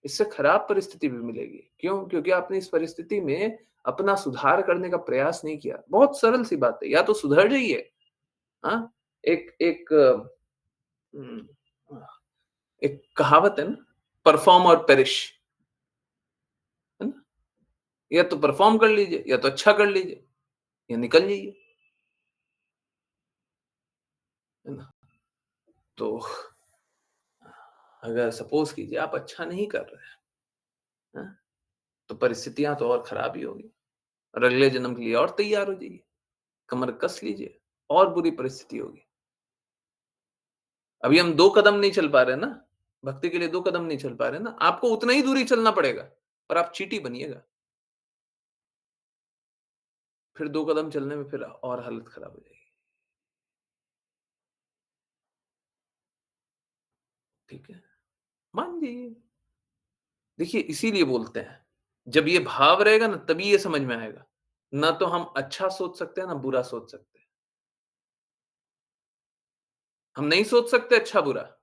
इससे खराब परिस्थिति भी मिलेगी। क्यों? क्योंकि आपने इस परिस्थिति में अपना सुधार करने का प्रयास नहीं किया। बहुत सरल सी बात है, या तो सुधर जाइए, हाँ? एक एक उम, एक कहावत है ना, परफॉर्म और पेरिश, है ना? या तो परफॉर्म कर लीजिए, या तो अच्छा कर लीजिए, या निकल जाइए, है ना? तो अगर सपोज़ कीजिए आप अच्छा नहीं कर रहे हैं, हाँ? तो परिस्थितियाँ तो और खराब ही होगी और अगले जन्म के लिए और तैयार हो जाइए, कमर कस लीजिए, और बुरी परिस्थिति होगी। अभी हम 2 कदम नहीं चल पा रहे हैं ना, भक्ति के लिए 2 कदम नहीं चल पा रहे हैं ना, आपको उतना ही दूरी चलना पड़ेगा, पर आप चींटी बनिएगा। फिर 2 कदम चलने में फिर और हालत खराब हो जाएगी, ठीक है? मान जाइए। देखिए इसीलिए बोलते हैं, जब ये भाव रहेगा ना तभी ये समझ में आएगा। ना तो हम अच्छा सोच सकते हैं, ना बुरा सोच सकते हैं। हम नहीं सोच सकते अच्छा-बुरा।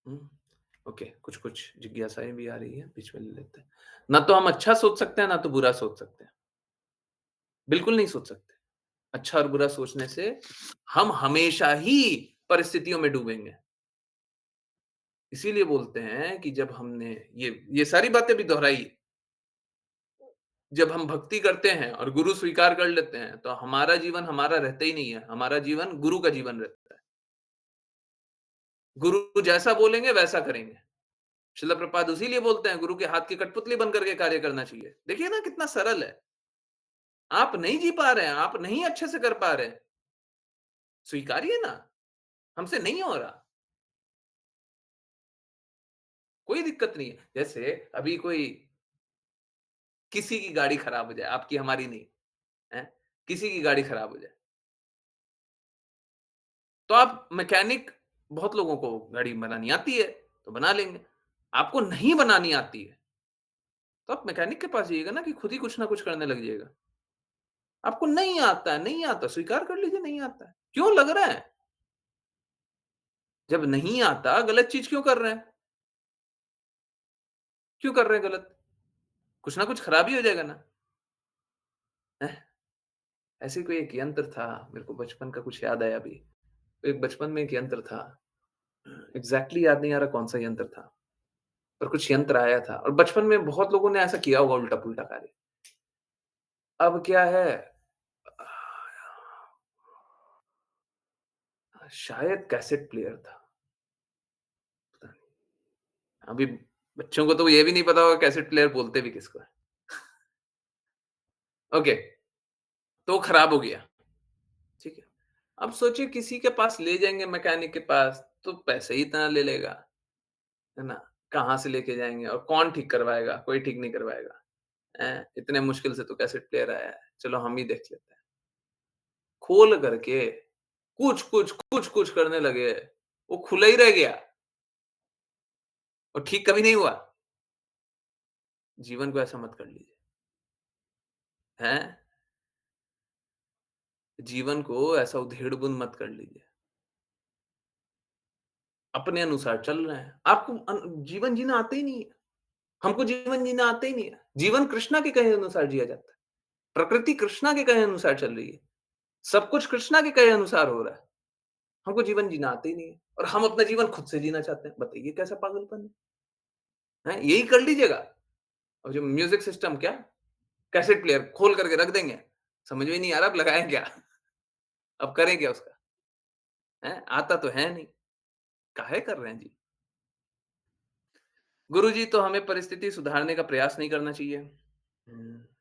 हुँ, ओके, कुछ-कुछ जिज्ञासाएँ भी आ रही हैं, बीच में ले लेते हैं। ना तो हम अच्छा सोच सकते हैं, ना तो बुरा सोच सकते हैं। बिल्कुल नहीं सोच सकते। अच्छा और बुरा सोचने से हम हमेशा ही परिस्थितियों में डूबेंगे। इसीलिए बोलते हैं कि जब हमने ये सारी बातें भी दोहराई, जब हम भक्ति करते हैं और गुरु स्वीकार कर लेते हैं, तो हमारा जीवन हमारा रहता ही नहीं है, हमारा जीवन गुरु का जीवन रहता है। गुरु जैसा बोलेंगे वैसा करेंगे। शिला प्रपाद इसीलिए बोलते हैं गुरु के हाथ की कठपुतली बन करके कार्य करना चाहिए। देखिए ना कितना सरल है। आप नहीं जी पा रहे हैं, आप नहीं अच्छे से कर पा रहे हैं, स्वीकारिए ना, हमसे नहीं हो रहा, कोई दिक्कत नहीं है। जैसे अभी कोई किसी की गाड़ी खराब हो जाए, आपकी हमारी नहीं, हैं? किसी की गाड़ी खराब हो जाए, तो आप मैकेनिक बहुत लोगों को गाड़ी बनानी आती है, तो बना लेंगे। आपको नहीं बनानी आती है, तो आप मैकेनिक के पास जाइएगा ना कि खुद ही कुछ ना कुछ करने लग जाइएगा। आपको नहीं आता है, नहीं आता, स्वीकार कर लीजिए नहीं आता है। क्यों लग रहा है? जब नहीं आता, गलत चीज़ क्यों कर रहे हैं? क्यों कर रहे हैं गलत? कुछ ना कुछ खराबी हो जाएगा ना। हैं? ऐसे ही कोई एक यंत्र था, मेरे को बचपन का कुछ याद आया अभी। एक बचपन में एक यंत्र था, एग्ज़ैक्टली याद नहीं आ रहा कौन-सा यंत्र था, पर कुछ यंत्र आया था और बचपन में बहुत लोगों ने ऐसा किया होगा उल्टा-पुल्टा कार्य। अब क्या है शायद कैसेट प्लेयर था, पता नहीं। अभी बच्चों को तो ये भी नहीं पता होगा कैसेट प्लेयर बोलते भी किसको है। ओके, तो वो खराब हो गया, ठीक है। अब सोचिए किसी के पास ले जाएँगे मैकेनिक के पास, तो पैसे ही इतना ले लेगा, है ना? कहाँ से लेके जाएँगे और कौन ठीक करवाएगा? कोई ठीक नहीं करवाएगा, हैं? इतने मुश्किल से तो कैसेट प्लेयर आया है, चलो हम ही देख लेते हैं। खोल करके कुछ-कुछ, कुछ-कुछ करने लगे, वो खुला ही रह गया और ठीक कभी नहीं हुआ। जीवन को ऐसा मत कर लीजिए, हैं? जीवन को ऐसा उधेड़-बुन मत कर लीजिए। अपने अनुसार चल रहे हैं। आपको जीवन जीना आता ही नहीं है। हमको जीवन जीना आता ही नहीं है। जीवन कृष्णा के कहे अनुसार जिया जाता है। प्रकृति कृष्णा के कहे अनुसार चल रही है। सब कुछ कृष्णा के कहे अनुसार हो रहा है। हमको जीवन जीना आता ही नहीं है और हम अपना जीवन खुद से जीना चाहते हैं। बताइए कैसा पागलपन है? हैं? यही कर लीजिएगा। और जो म्यूज़िक सिस्टम क्या? कैसेट प्लेयर खोल करके रख देंगे। समझ में नहीं आ रहा अब लगाएँ क्या? अब करें क्या उसका? हैं? आता तो है नहीं। काहे कर रहे हैं जी? गुरुजी तो हमें परिस्थिति सुधारने का प्रयास नहीं करना चाहिए। हुँ।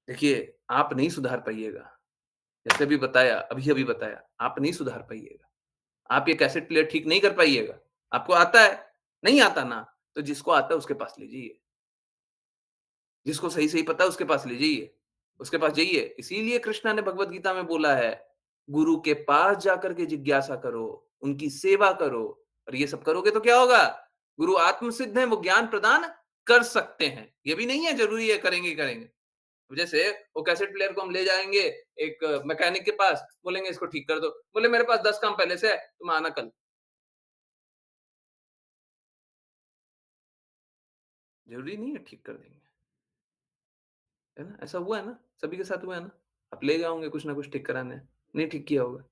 देखिए, आप नहीं सुधार पाइएगा। जैसे अभी बताया, अभी-अभी बताया, आप नहीं सुधार पाइएगा। आप ये कैसेट प्लेयर ठीक नहीं कर पाइएगा। आपको आता है? नहीं आता ना, तो जिसको आता है उसके पास ले जाइए। जिसको सही-सही पता है उसके पास ले जाइए। उसके पास जाइए। इसीलिए कृष्णा ने भगवद गीता में बोला है, गुरु के पास जाकर के जिज्ञासा करो, उनकी सेवा करो और ये सब करोगे तो क्या होगा? गुरु आत्मसिद्ध हैं, वो ज्ञान प्रदान कर सकते हैं। ये भी नहीं है ज़रूरी है करेंगे ही करेंगे। जैसे वो कैसेट प्लेयर को हम ले जाएँगे एक मैकेनिक के पास, बोलेंगे इसको ठीक कर दो। बोले मेरे पास 10 काम पहले से है, तुम आना कल। ज़रूरी नहीं है ठीक कर देंगे, है ना? ऐसा हुआ है ना? सभी के साथ हुआ है ना? आप ले गए होंगे कुछ ना कुछ ठीक कराने, नहीं ठीक किया होगा,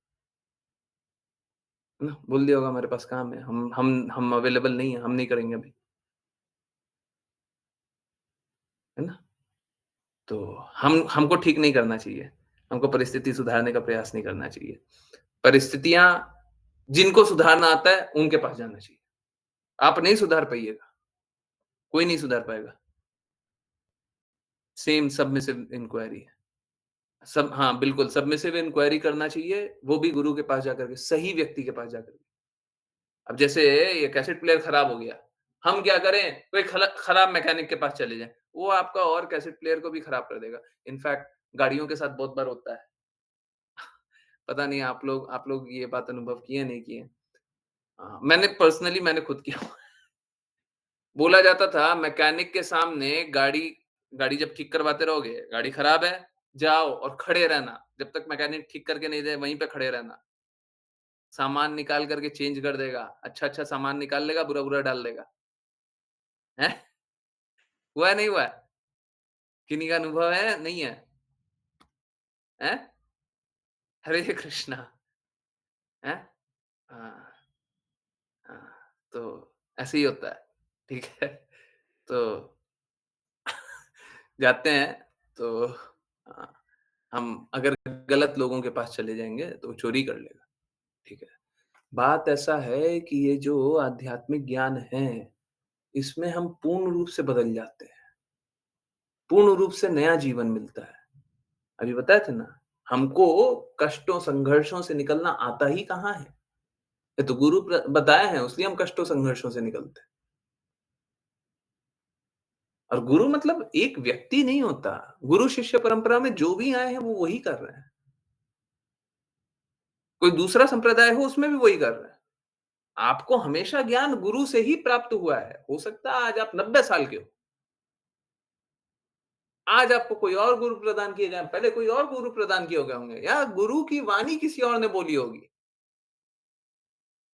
है ना? बोल दिया होगा हमारे पास काम है, हम अवेलेबल नहीं है, हम नहीं करेंगे अभी, है ना? तो हमको ठीक नहीं करना चाहिए, हमको परिस्थिति सुधारने का प्रयास नहीं करना चाहिए। परिस्थितियाँ जिनको सुधारना आता है, उनके पास जाना चाहिए। आप नहीं सुधार पाइएगा, कोई नहीं सुधार पाएगा। सेम सबमिसिव इंक्वायरी है। सब हाँ, बिल्कुल सबमिसिव इंक्वायरी करना चाहिए, वो भी गुरु के पास जाकर के, सही व्यक्ति के पास जाकर के। अब जैसे ये कैसेट प्लेयर खराब हो गया, हम क्या करें? कोई खराब मैकेनिक के पास चले जाएँ, वो आपका और कैसेट प्लेयर को भी खराब कर देगा। इनफैक्ट गाड़ियों के साथ बहुत बार होता है। पता नहीं आप लोग ये बात अनुभव किए नहीं किए? मैंने खुद किया हुआ है। बोला जाता था मैकेनिक के सामने गाड़ी गाड़ी जब ठीक करवाते रहोगे, गाड़ी खराब है, जाओ और खड़े रहना, जब तक मैकेनिक ठीक करके नहीं दे वहीं पे खड़े रहना। सामान निकाल कर के चेंज कर देगा, अच्छा-अच्छा सामान निकाल लेगा, बुरा-बुरा डाल देगा। हैं? हुआ है, नहीं हुआ है? किन्हीं का अनुभव है, नहीं है? हैं? हरे कृष्णा, हैं? हाँ, हाँ, तो ऐसे ही होता है, ठीक है? तो जाते हैं, तो हम अगर गलत लोगों के पास चले जाएँगे, तो वो चोरी कर लेगा, ठीक है? बात ऐसा है कि ये जो आध्यात्मिक ज्ञान है, इसमें हम पूर्ण रूप से बदल जाते हैं, पूर्ण रूप से नया जीवन मिलता है। अभी बताए थे ना, हमको कष्टों, संघर्षों से निकलना आता ही कहाँ है? ये तो गुरु बताए हैं, इसलिए हम कष्टों, संघर्षों से निकलते हैं। और गुरु मतलब एक व्यक्ति नहीं होता, गुरु शिष्य परंपरा में जो भी आए हैं, वो वही कर रहे हैं। कोई दूसरा संप्रदाय हो, उसमें भी वही कर रहे हैं। आपको हमेशा ज्ञान गुरु से ही प्राप्त हुआ है। हो सकता है आज आप 90 साल के हो, आज आपको कोई और गुरु प्रदान किए जाएँ, पहले कोई और गुरु प्रदान किए गए होंगे या गुरु की वाणी किसी और ने बोली होगी।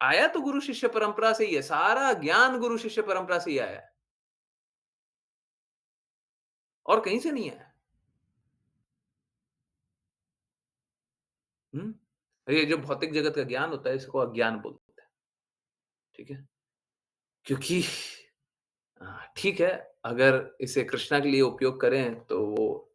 आया तो गुरु शिष्य परंपरा से ही है, सारा ज्ञान गुरु शिष्य परंपरा से ही आया है और कहीं से नहीं आया। हुँ? ये जो भौतिक जगत का ज्ञान होता है, इसको अज्ञान बोलते हैं, ठीक है? क्योंकि ठीक है, अगर इसे कृष्णा के लिए उपयोग करें, तो वो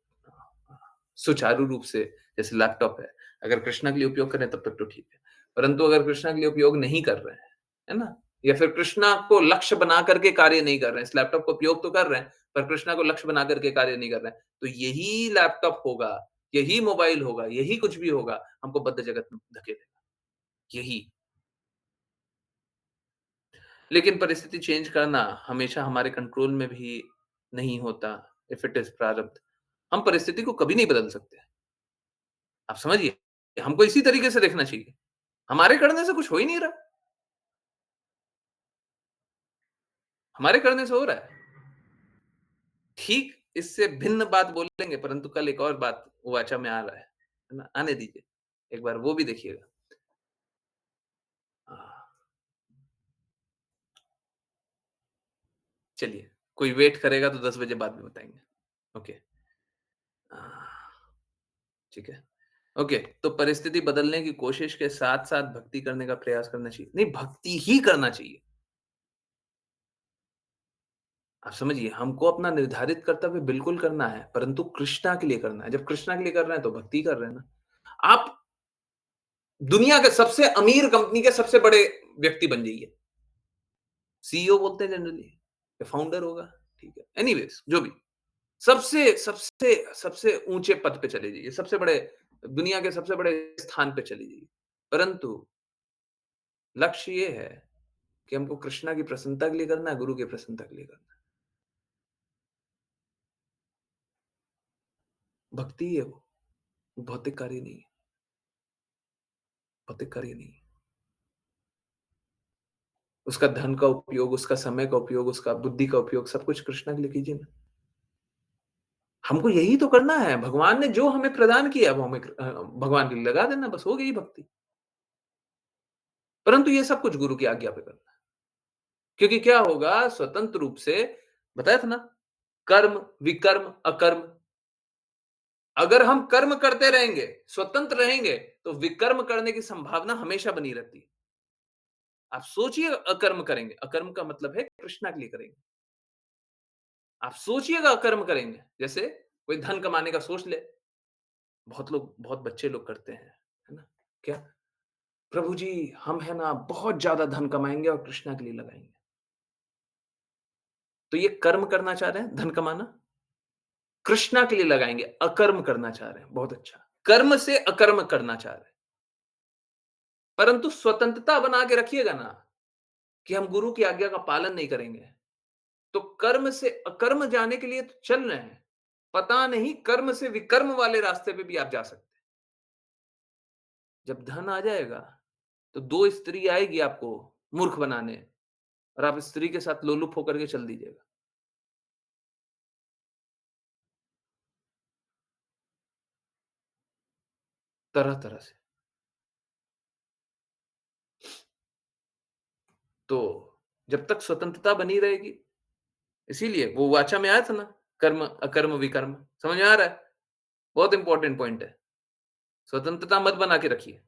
सुचारू रूप से जैसे लैपटॉप है, अगर कृष्णा के लिए उपयोग करें तब तक तो ठीक है। परंतु अगर कृष्णा के लिए उपयोग नहीं कर रहे हैं, है ना? या फिर कृष्णा को लक्ष्य बना करके कार्य नहीं कर रहे हैं, इस लैपटॉप का उपयोग तो कर रहे हैं, पर कृष्णा को लक्ष्य बना करके कार्य नहीं कर रहे हैं, तो यही लैपटॉप होगा, यही मोबाइल होगा, यही कुछ भी होगा, हमको बद्ध जगत में धकेलेगा, यही। लेकिन परिस्थिति चेंज करना हमेशा हमारे कंट्रोल में भी नहीं होता, इफ इट इज़ प्रारब्ध। हम परिस्थिति को कभी नहीं बदल सकते। आप समझिए, हमको इसी तरीके से देखना चाहिए। हमारे करने से कुछ हो ही नहीं रहा, हमारे करने से हो रहा है। ठीक इससे भिन्न बात बोलेंगे, परंतु कल एक और बात वाचा में आ रहा है ना? आने दीजिए, एक बार वो भी देखिएगा। हाँ, चलिए, कोई वेट करेगा तो 10 बजे बाद में बताएँगे। ओके। अ, ठीक है। ओके, तो परिस्थिति बदलने की कोशिश के साथ-साथ भक्ति करने का प्रयास करना चाहिए। नहीं, भक्ति ही करना चाहिए। आप समझिए, हमको अपना निर्धारित कर्तव्य बिल्कुल करना है, परंतु कृष्णा के लिए करना है। जब कृष्णा के लिए कर रहे हैं, तो भक्ति कर रहे हैं ना। आप दुनिया के सबसे अमीर कंपनी के सबसे बड़े व्यक्ति बन जाइए। सीईओ बोलते हैं जनरली, या फाउंडर होगा, ठीक है। एनीवेज़ जो भी। सबसे सबसे सबसे ऊँचे पद पे चले जाइए, सबसे बड़े दुनिया के सबसे बड़े स्थान पे चले जाइए। परंतु लक्ष्य ये है कि हमको कृष्णा की प्रसन्नता के लिए करना है, गुरु की प्रसन्नता के लिए करना है। भक्ति ही है वो, भौतिक कार्य नहीं है, भौतिक कार्य नहीं है। उसका धन का उपयोग, उसका समय का उपयोग, उसका बुद्धि का उपयोग सब कुछ कृष्णा के लिए कीजिए ना। हमको यही तो करना है, भगवान ने जो हमें प्रदान किया वो हमें भगवान के लिए लगा देना, बस हो गई भक्ति। परंतु ये सब कुछ गुरु की आज्ञा पे करना है। क्योंकि क्या होगा स्वतंत्र रूप से बताया था ना, कर्म, विकर्म, अकर्म। अगर हम कर्म करते रहेंगे, स्वतंत्र रहेंगे, तो विकर्म करने की संभावना हमेशा बनी रहती है। आप सोचिए अकर्म करेंगे, अकर्म का मतलब है कृष्णा के लिए करेंगे। आप सोचिएगा अकर्म करेंगे, जैसे कोई धन कमाने का सोच ले, बहुत लोग बहुत बच्चे लोग करते हैं, है ना? क्या? प्रभु जी हम है ना बहुत ज़्यादा धन कमाएँगे और कृष्णा के लिए लगाएँगे। तो ये कर्म करना चाह रहे हैं, धन कमाना? कृष्णा के लिए लगाएँगे, अकर्म करना चाह रहे हैं, बहुत अच्छा। कर्म से अकर्म करना चाह रहे हैं, परंतु स्वतंत्रता बना के रखिएगा ना, कि हम गुरु की आज्ञा का पालन नहीं करेंगे, तो कर्म से अकर्म जाने के लिए तो चल रहे हैं। पता नहीं कर्म से विकर्म वाले रास्ते पे भी आप जा सकते हैं। जब धन आ जाएगा, तो 2 स्त्री आएगी आपको मूर्ख बनाने और आप स्त्री के साथ लोलुप होकर के चल दीजिएगा। तरह-तरह से। तो जब तक स्वतंत्रता बनी रहेगी, इसीलिए वो वाचा में आया था ना, कर्म, अकर्म, विकर्म, समझ में आ रहा है? बहुत इम्पोर्टेंट पॉइंट है। स्वतंत्रता मत बना के रखिए।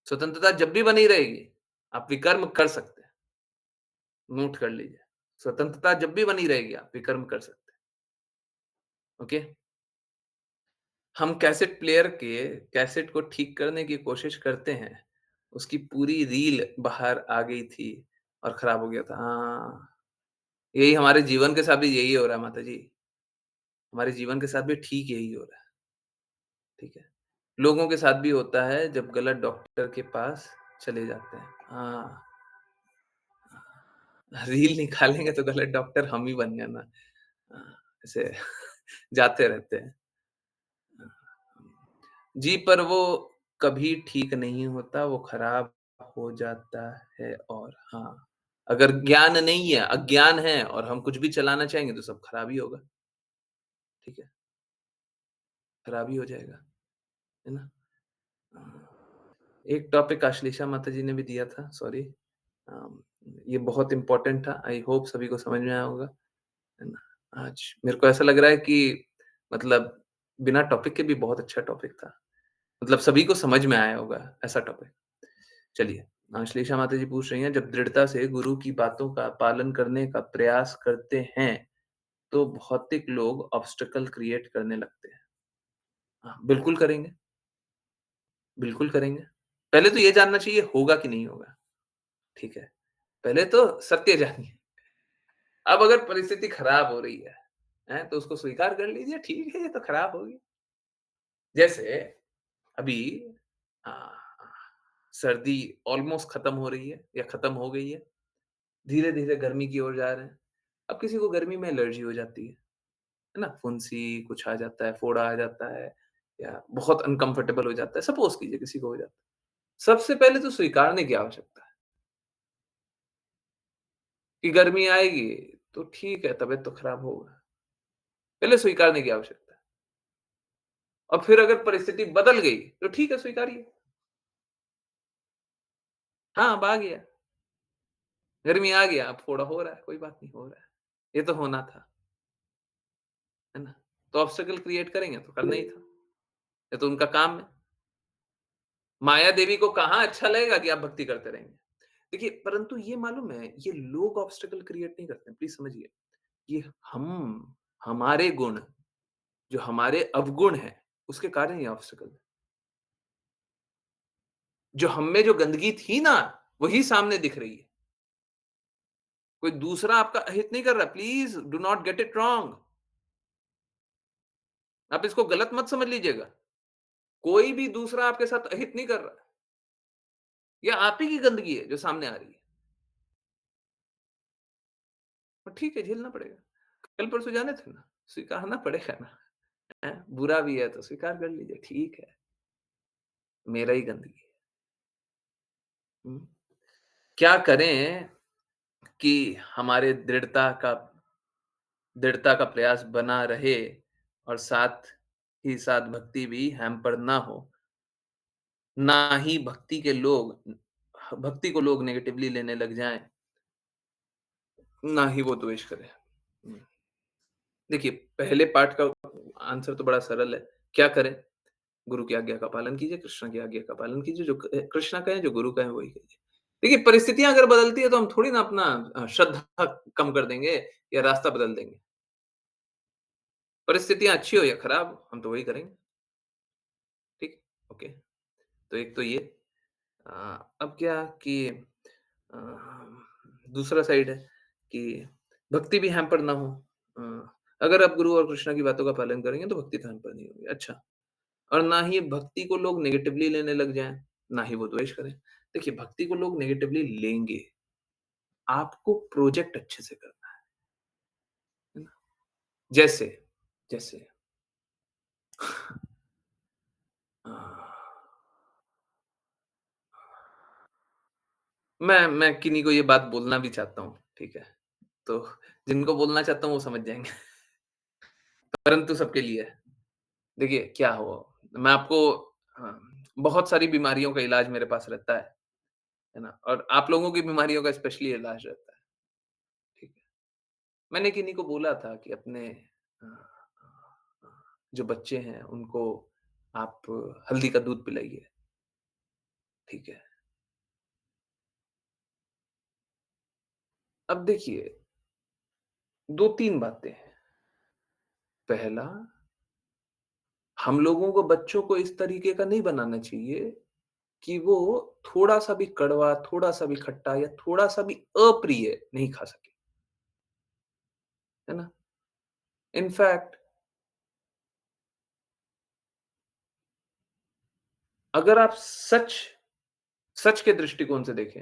स्वतंत्रता जब भी बनी रहेगी, आप विकर्म कर सकते हैं। नोट कर लीजिए। स्वतंत्रता जब भी बनी रहेगी, आप विकर्म कर सकते हैं। ओके? हम कैसेट प्लेयर के कैसेट को ठीक करने की कोशिश करते हैं, उसकी पूरी रील बाहर आ गई थी और खराब हो गया था। हाँ, यही हमारे जीवन के साथ भी यही हो रहा है माताजी। हमारे जीवन के साथ भी ठीक यही हो रहा है, ठीक है? लोगों के साथ भी होता है जब गलत डॉक्टर के पास चले जाते हैं। हाँ, रील निकालेंगे तो गलत डॉक्टर हम ही बन गए ना। हाँ, ऐसे जाते रहते हैं। जी, पर वो कभी ठीक नहीं होता, वो खराब हो जाता है और हाँ, अगर ज्ञान नहीं है, अज्ञान है और हम कुछ भी चलाना चाहेंगे तो सब खराब ही होगा, ठीक है? खराब ही हो जाएगा, है ना? एक टॉपिक आश्लेषा माताजी ने भी दिया था, सॉरी। अम, ये बहुत इम्पोर्टेंट था, आई होप सभी को समझ में आया होगा, है ना? आज मेरे को ऐसा लग रहा है कि मतलब बिना टॉपिक के भी बहुत अच्छा टॉपिक था। मतलब सभी को समझ में आया होगा ऐसा टॉपिक। चलिए, श्लेषा माताजी पूछ रही हैं, जब दृढ़ता से गुरु की बातों का पालन करने का प्रयास करते हैं, तो भौतिक लोग ऑब्स्टेकल क्रिएट करने लगते हैं। हाँ, बिल्कुल करेंगे, बिल्कुल करेंगे। पहले तो ये जानना चाहिए होगा कि नहीं होगा, ठीक है? पहले तो सत्य जानिए। अब अगर परिस्थिति खराब हो रही हैं? तो उसको स्वीकार कर लीजिए, ठीक है, ये तो खराब होगी। जैसे अभी अ, सर्दी ऑलमोस्ट खत्म हो रही है या खत्म हो गई है। धीरे-धीरे गर्मी की ओर जा रहे हैं। अब किसी को गर्मी में एलर्जी हो जाती है ना? फुंसी कुछ आ जाता है, फोड़ा आ जाता है या बहुत अनकम्फर्टेबल हो जाता है, सपोज़ कीजिए किसी को हो जाता है। सबसे पहले तो स्वीकारने की आवश्यकता है कि गर्मी आएगी, तो ठीक है, तबीयत तो खराब होगा। पहले स्वीकारने की आवश्यकता है और फिर अगर परिस्थिति बदल गई, तो ठीक है, स्वीकारिए। हाँ, अब आ गया, गर्मी आ गया, अब फोड़ा हो रहा है, कोई बात नहीं, हो रहा है। ये तो होना था, है ना? तो ऑब्स्टेकल क्रिएट करेंगे तो करना ही था। ये तो उनका काम है। माया देवी को कहाँ अच्छा लगेगा कि आप भक्ति करते रहेंगे। देखिए, परंतु ये मालूम है, ये लोग ऑब्स्टेकल क्रिएट नहीं करते हैं, प्लीज़ समझिए। ये हमारे गुण, जो हमारे अवगुण हैं, उसके कारण ये ऑब्स्टेकल है। जो हम में जो गंदगी थी ना, वही सामने दिख रही है। कोई दूसरा आपका अहित नहीं कर रहा, please do not get it wrong. आप इसको गलत मत समझ लीजिएगा। कोई भी दूसरा आपके साथ अहित नहीं कर रहा। ये आप ही की गंदगी है जो सामने आ रही है। और ठीक है, झेलना पड़ेगा। कल-परसों जाने थे ना, स्वीकारना पड़ेगा ना, हैं? बुरा भी है तो स्वीकार कर लीजिए, ठीक है, मेरा ही गंदगी है। हुँ। क्या करें कि हमारे दृढ़ता का प्रयास बना रहे और साथ ही साथ भक्ति भी हैम्पर ना हो, ना ही भक्ति को लोग नेगेटिवली लेने लग जाएँ, ना ही वो द्वेष करें। हुँ। देखिए, पहले पार्ट का आंसर तो बड़ा सरल है, क्या करें? गुरु की आज्ञा का पालन कीजिए, कृष्ण की आज्ञा का पालन कीजिए, जो कृष्ण कहें, जो गुरु कहें वही कीजिए। देखिए, परिस्थितियाँ अगर बदलती है तो हम थोड़ी ना अपना श्रद्धा कम कर देंगे या रास्ता बदल देंगे। परिस्थितियाँ अच्छी हो या खराब, हम तो वही करेंगे, ठीक? ओके, तो एक तो ये। अ, अब क्या कि अ, दूसरा साइड है कि भक्ति भी हैम्पर ना हो। अ, अगर आप गुरु और कृष्ण की बातों का पालन करेंगे तो भक्ति तो हैम्पर नहीं होगी। अच्छा, और ना ही भक्ति को लोग नेगेटिवली लेने लग जाएँ, ना ही वो द्वेष करें। देखिए, भक्ति को लोग नेगेटिवली लेंगे, आपको प्रोजेक्ट अच्छे से करना है ना? जैसे जैसे अ, मैं किन्हीं को ये बात बोलना भी चाहता हूँ, ठीक है? तो जिनको बोलना चाहता हूँ वो समझ जाएँगे, परंतु सबके लिए है। देखिए, क्या हुआ मैं आपको हाँ। बहुत सारी बीमारियों का इलाज मेरे पास रहता है ना? और आप लोगों की बीमारियों का स्पेशली इलाज रहता है, ठीक है। मैंने किन्हीं को बोला था कि अपने अ अ, जो बच्चे हैं उनको आप हल्दी का दूध पिलाइए, ठीक है। अब देखिए 2-3 बातें हैं। पहला, हम लोगों को बच्चों को इस तरीके का नहीं बनाना चाहिए कि वो थोड़ा-सा भी कड़वा, थोड़ा-सा भी खट्टा या थोड़ा-सा भी अप्रिय नहीं खा सके, है ना? इनफैक्ट अगर आप सच के दृष्टिकोण से देखें,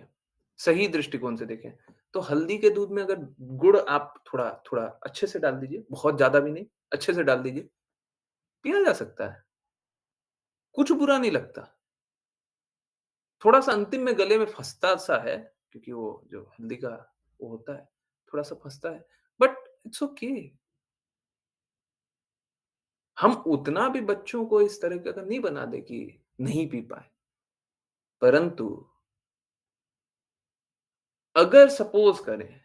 सही दृष्टिकोण से देखें, तो हल्दी के दूध में अगर गुड़ आप थोड़ा-थोड़ा अच्छे से डाल दीजिए, बहुत ज़्यादा भी नहीं, अच्छे से डाल दीजिए, पिया जा सकता है, कुछ बुरा नहीं लगता। थोड़ा-सा अंतिम में गले में फँसता-सा है, क्योंकि वो जो हल्दी का वो होता है, थोड़ा-सा फँसता है, बट इट्स ओके। हम उतना भी बच्चों को इस तरीके का नहीं बना दें कि नहीं पी पाएँ। परंतु अगर सपोज़ करें,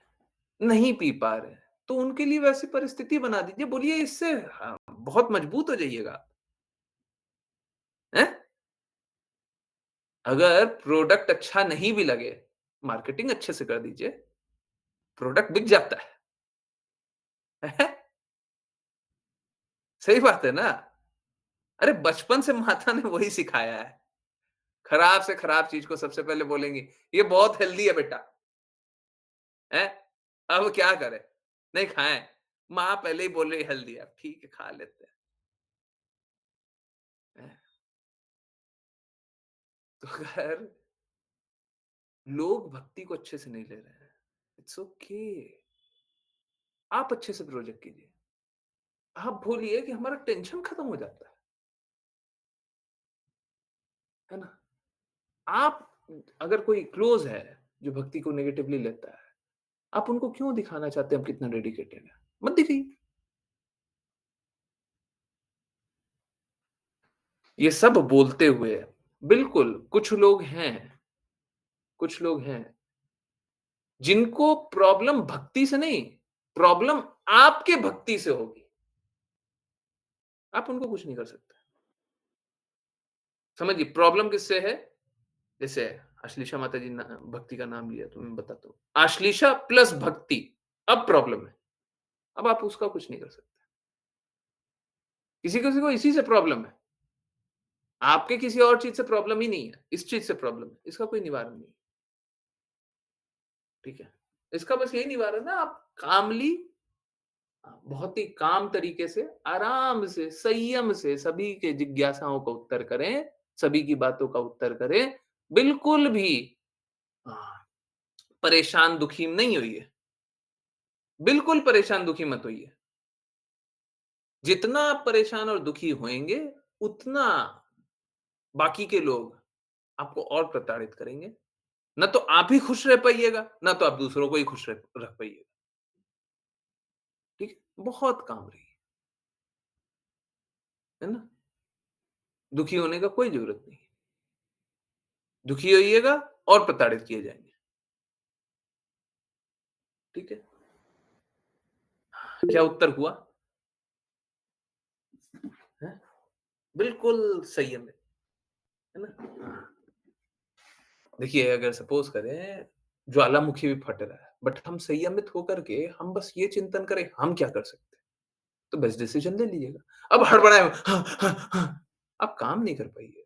नहीं पी पा रहे हैं, तो उनके लिए वैसी परिस्थिति बना दीजिए, बोलिए इससे बहुत मजबूत हो जाइएगा, हैं? अगर प्रोडक्ट अच्छा नहीं भी लगे, मार्केटिंग अच्छे से कर दीजिए, प्रोडक्ट बिक जाता है। सही बात है ना? अरे बचपन से माता ने वही सिखाया है। खराब से खराब चीज़ को सबसे पहले बोलेंगी, "ये बहुत हेल्दी है बेटा।" हैं? अब क्या करें? नहीं खाएँ। माँ पहले ही बोल रही है हेल्दी है, अब ठीक है खा लेते हैं। तो खैर लोग भक्ति को अच्छे से नहीं ले रहे हैं। It's okay. आप अच्छे से प्रोजेक्ट कीजिए। आप बोलिए कि हमारा टेंशन खत्म हो जाता है ना? आप अगर कोई क्लोज़ है, जो भक्ति को नेगेटिवली लेता है, आप उनको क्यों दिखाना चाहते हैं हम कितना डेडिकेटेड हैं? मत दिखाइए। ये सब बोलते हुए बिल्कुल, कुछ लोग हैं, जिनको प्रॉब्लम भक्ति से नहीं, प्रॉब्लम आपके भक्ति से होगी। आप उनको कुछ नहीं कर सकते। समझिए प्रॉब्लम किससे है? जैसे अश्लीषा माता जी ना भक्ति का नाम लिया तो मैं बताता हूँ। अश्लीषा प्लस भक्ति, अब प्रॉब्लम है। अब आप उसका कुछ नहीं कर सकते। किसी-किसी को इसी से प्रॉब्लम है। आपके किसी और चीज़ से प्रॉब्लम ही नहीं है। इस चीज़ से प्रॉब्लम है। इसका कोई निवारण नहीं है। ठीक है? इसका बस यही निवारण है ना आप कामली बहुत ही काम तरीके से, आराम से, संयम से सभी के जिज्ञासाओं का उत्तर करें, सभी की बातों का उत्तर करें। बिल्कुल भी अ, परेशान, दुखी नहीं होइए। बिल्कुल परेशान, दुखी मत होइए। जितना आप परेशान और दुखी होएँगे, उतना बाकी के लोग आपको और प्रताड़ित करेंगे। ना तो आप ही खुश रह पाइएगा, ना तो आप दूसरों को ही खुश रख पाइएगा। ठीक है? बहुत काम रही है ना? दुखी होने का कोई ज़रूरत नहीं है। दुखी होइएगा और प्रताड़ित किए जाएँगे। ठीक है? क्या उत्तर हुआ? हैं? बिल्कुल संयमित, है ना? हाँ। देखिए अगर सपोज़ करें ज्वालामुखी भी फट रहा है, बट हम संयमित होकर के हम बस ये चिंतन करें हम क्या कर सकते हैं? तो बेस्ट डिसीज़न ले लीजिएगा। अब हड़बड़ाए हाँ, हाँ, हाँ, आप काम नहीं कर पाइए,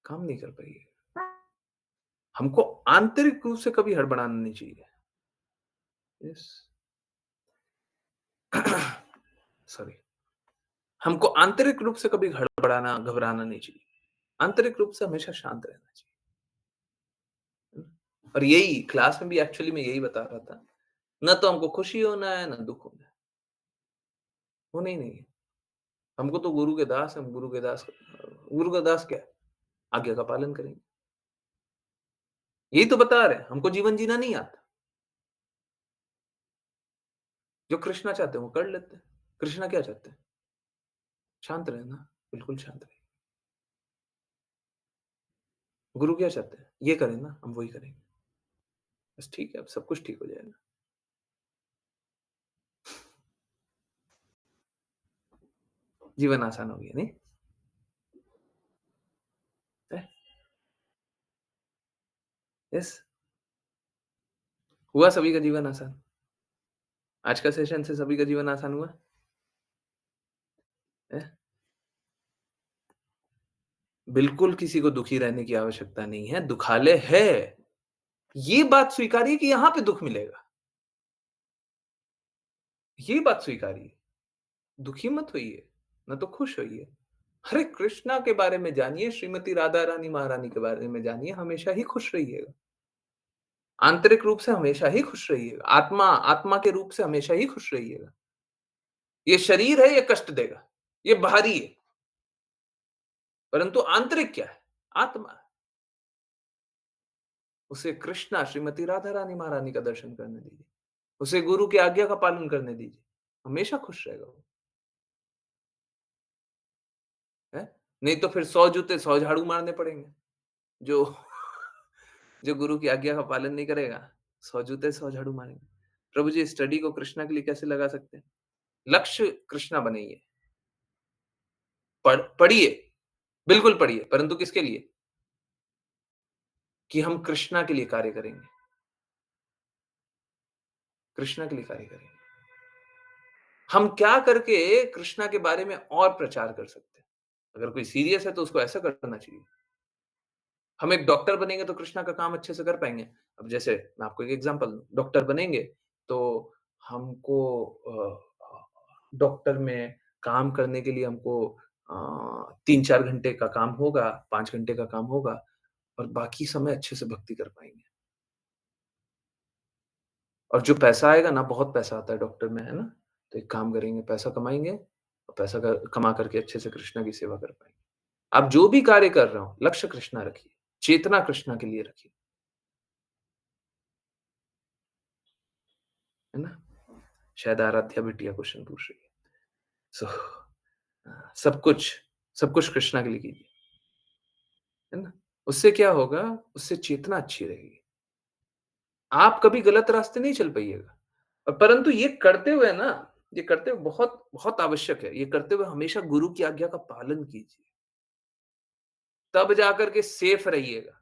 काम नहीं कर पाइए। हमको आंतरिक रूप से कभी हड़बड़ाना नहीं चाहिए। यस। सॉरी। हमको आंतरिक रूप से कभी हड़बड़ाना, घबराना नहीं चाहिए। आंतरिक रूप से हमेशा शांत रहना चाहिए। है ना? और यही क्लास में भी एक्चुअली मैं यही बता रहा था। ना तो हमको खुशी होना है, ना दुःख होना है। होना ही नहीं है। हमको तो गुरु के दास हैं, गुरु का दास क्या है? आज्ञा का पालन करेंगे। यही तो बता रहे हैं, हमको जीवन जीना नहीं आता। जो कृष्णा चाहते हैं वो कर लेते हैं। कृष्णा क्या चाहते हैं? शांत रहना, बिल्कुल शांत रहिए। गुरु क्या चाहते हैं? ये करें ना, हम वही करेंगे। बस ठीक है, अब सब कुछ ठीक हो जाएगा। जीवन आसान हो गया, नहीं? है? यस, हुआ सभी का जीवन आसान। आज का सेशन से सभी का जीवन आसान हुआ? है? बिल्कुल किसी को दुखी रहने की आवश्यकता नहीं है, दुखालय है। ये बात स्वीकारिए कि यहाँ पे दुःख मिलेगा। ये बात स्वीकारिए। दुखी मत होइए, ना तो खुश होइए। हरे कृष्णा के बारे में जानिए, श्रीमती राधा रानी महारानी के बारे में जानिए, हमेशा ही खुश रहिएगा। आंतरिक रूप से हमेशा ही खुश रहिएगा। आत्मा के रूप से हमेशा ही खुश रहिएगा। ये शरीर है, ये कष्ट देगा। ये बाहरी है, परंतु आंतरिक क्या है? आत्मा। उसे कृष्णा श्रीमती राधा रानी महारानी का दर्शन करने दीजिए। उसे गुरु की आज्ञा का पालन करने दीजिए। हमेशा खुश रहेगा वो, है? नहीं तो फिर 100 जूते 100 झाड़ू मारने पड़ेंगे। जो जो गुरु की आज्ञा का पालन नहीं करेगा, 100 जूते 100 झाड़ू मारेंगे। प्रभु जी स्टडी को कृष्णा के लिए कैसे लगा सकते हैं? लक्ष्य कृष्णा बनाइए। पढ़िए, बिल्कुल पढ़िए, परंतु किसके लिए? कि हम कृष्णा के लिए कार्य करेंगे। कृष्णा के लिए कार्य करेंगे। हम क्या करके कृष्णा के बारे में और प्रचार कर सकते हैं? अगर कोई सीरियस है तो उसको ऐसा करना चाहिए। हम एक डॉक्टर बनेंगे तो कृष्णा का काम अच्छे से कर पाएँगे। अब जैसे मैं आपको एक एग्ज़ाम्पल दूँ, डॉक्टर बनेंगे तो हमको डॉक्टर में काम करने के लिए हमको 3-4 घंटे का काम होगा, 5 घंटे का काम होगा और बाकी समय अच्छे से भक्ति कर पाएँगे। और जो पैसा आएगा ना, बहुत पैसा आता है डॉक्टर में, है ना? तो एक काम करेंगे, पैसा कमाएँगे और पैसा क कमा करके अच्छे से कृष्णा की सेवा कर पाएँगे। आप जो भी कार्य कर रहे हो, लक्ष्य कृष्णा रखिए, चेतना कृष्णा के लिए रखिए, है ना? शायद आराध्या बिटिया क्वेश्चन पूछ रही है। सो सब कुछ कृष्णा के लिए कीजिए, है ना? उससे क्या होगा, उससे चेतना अच्छी रहेगी। आप कभी गलत रास्ते नहीं चल पाइएगा। परंतु ये करते हुए ना, ये करते हुए बहुत बहुत आवश्यक है। ये करते हुए हमेशा गुरु की आज्ञा का पालन कीजिए। तब जाकर के सेफ रहिएगा।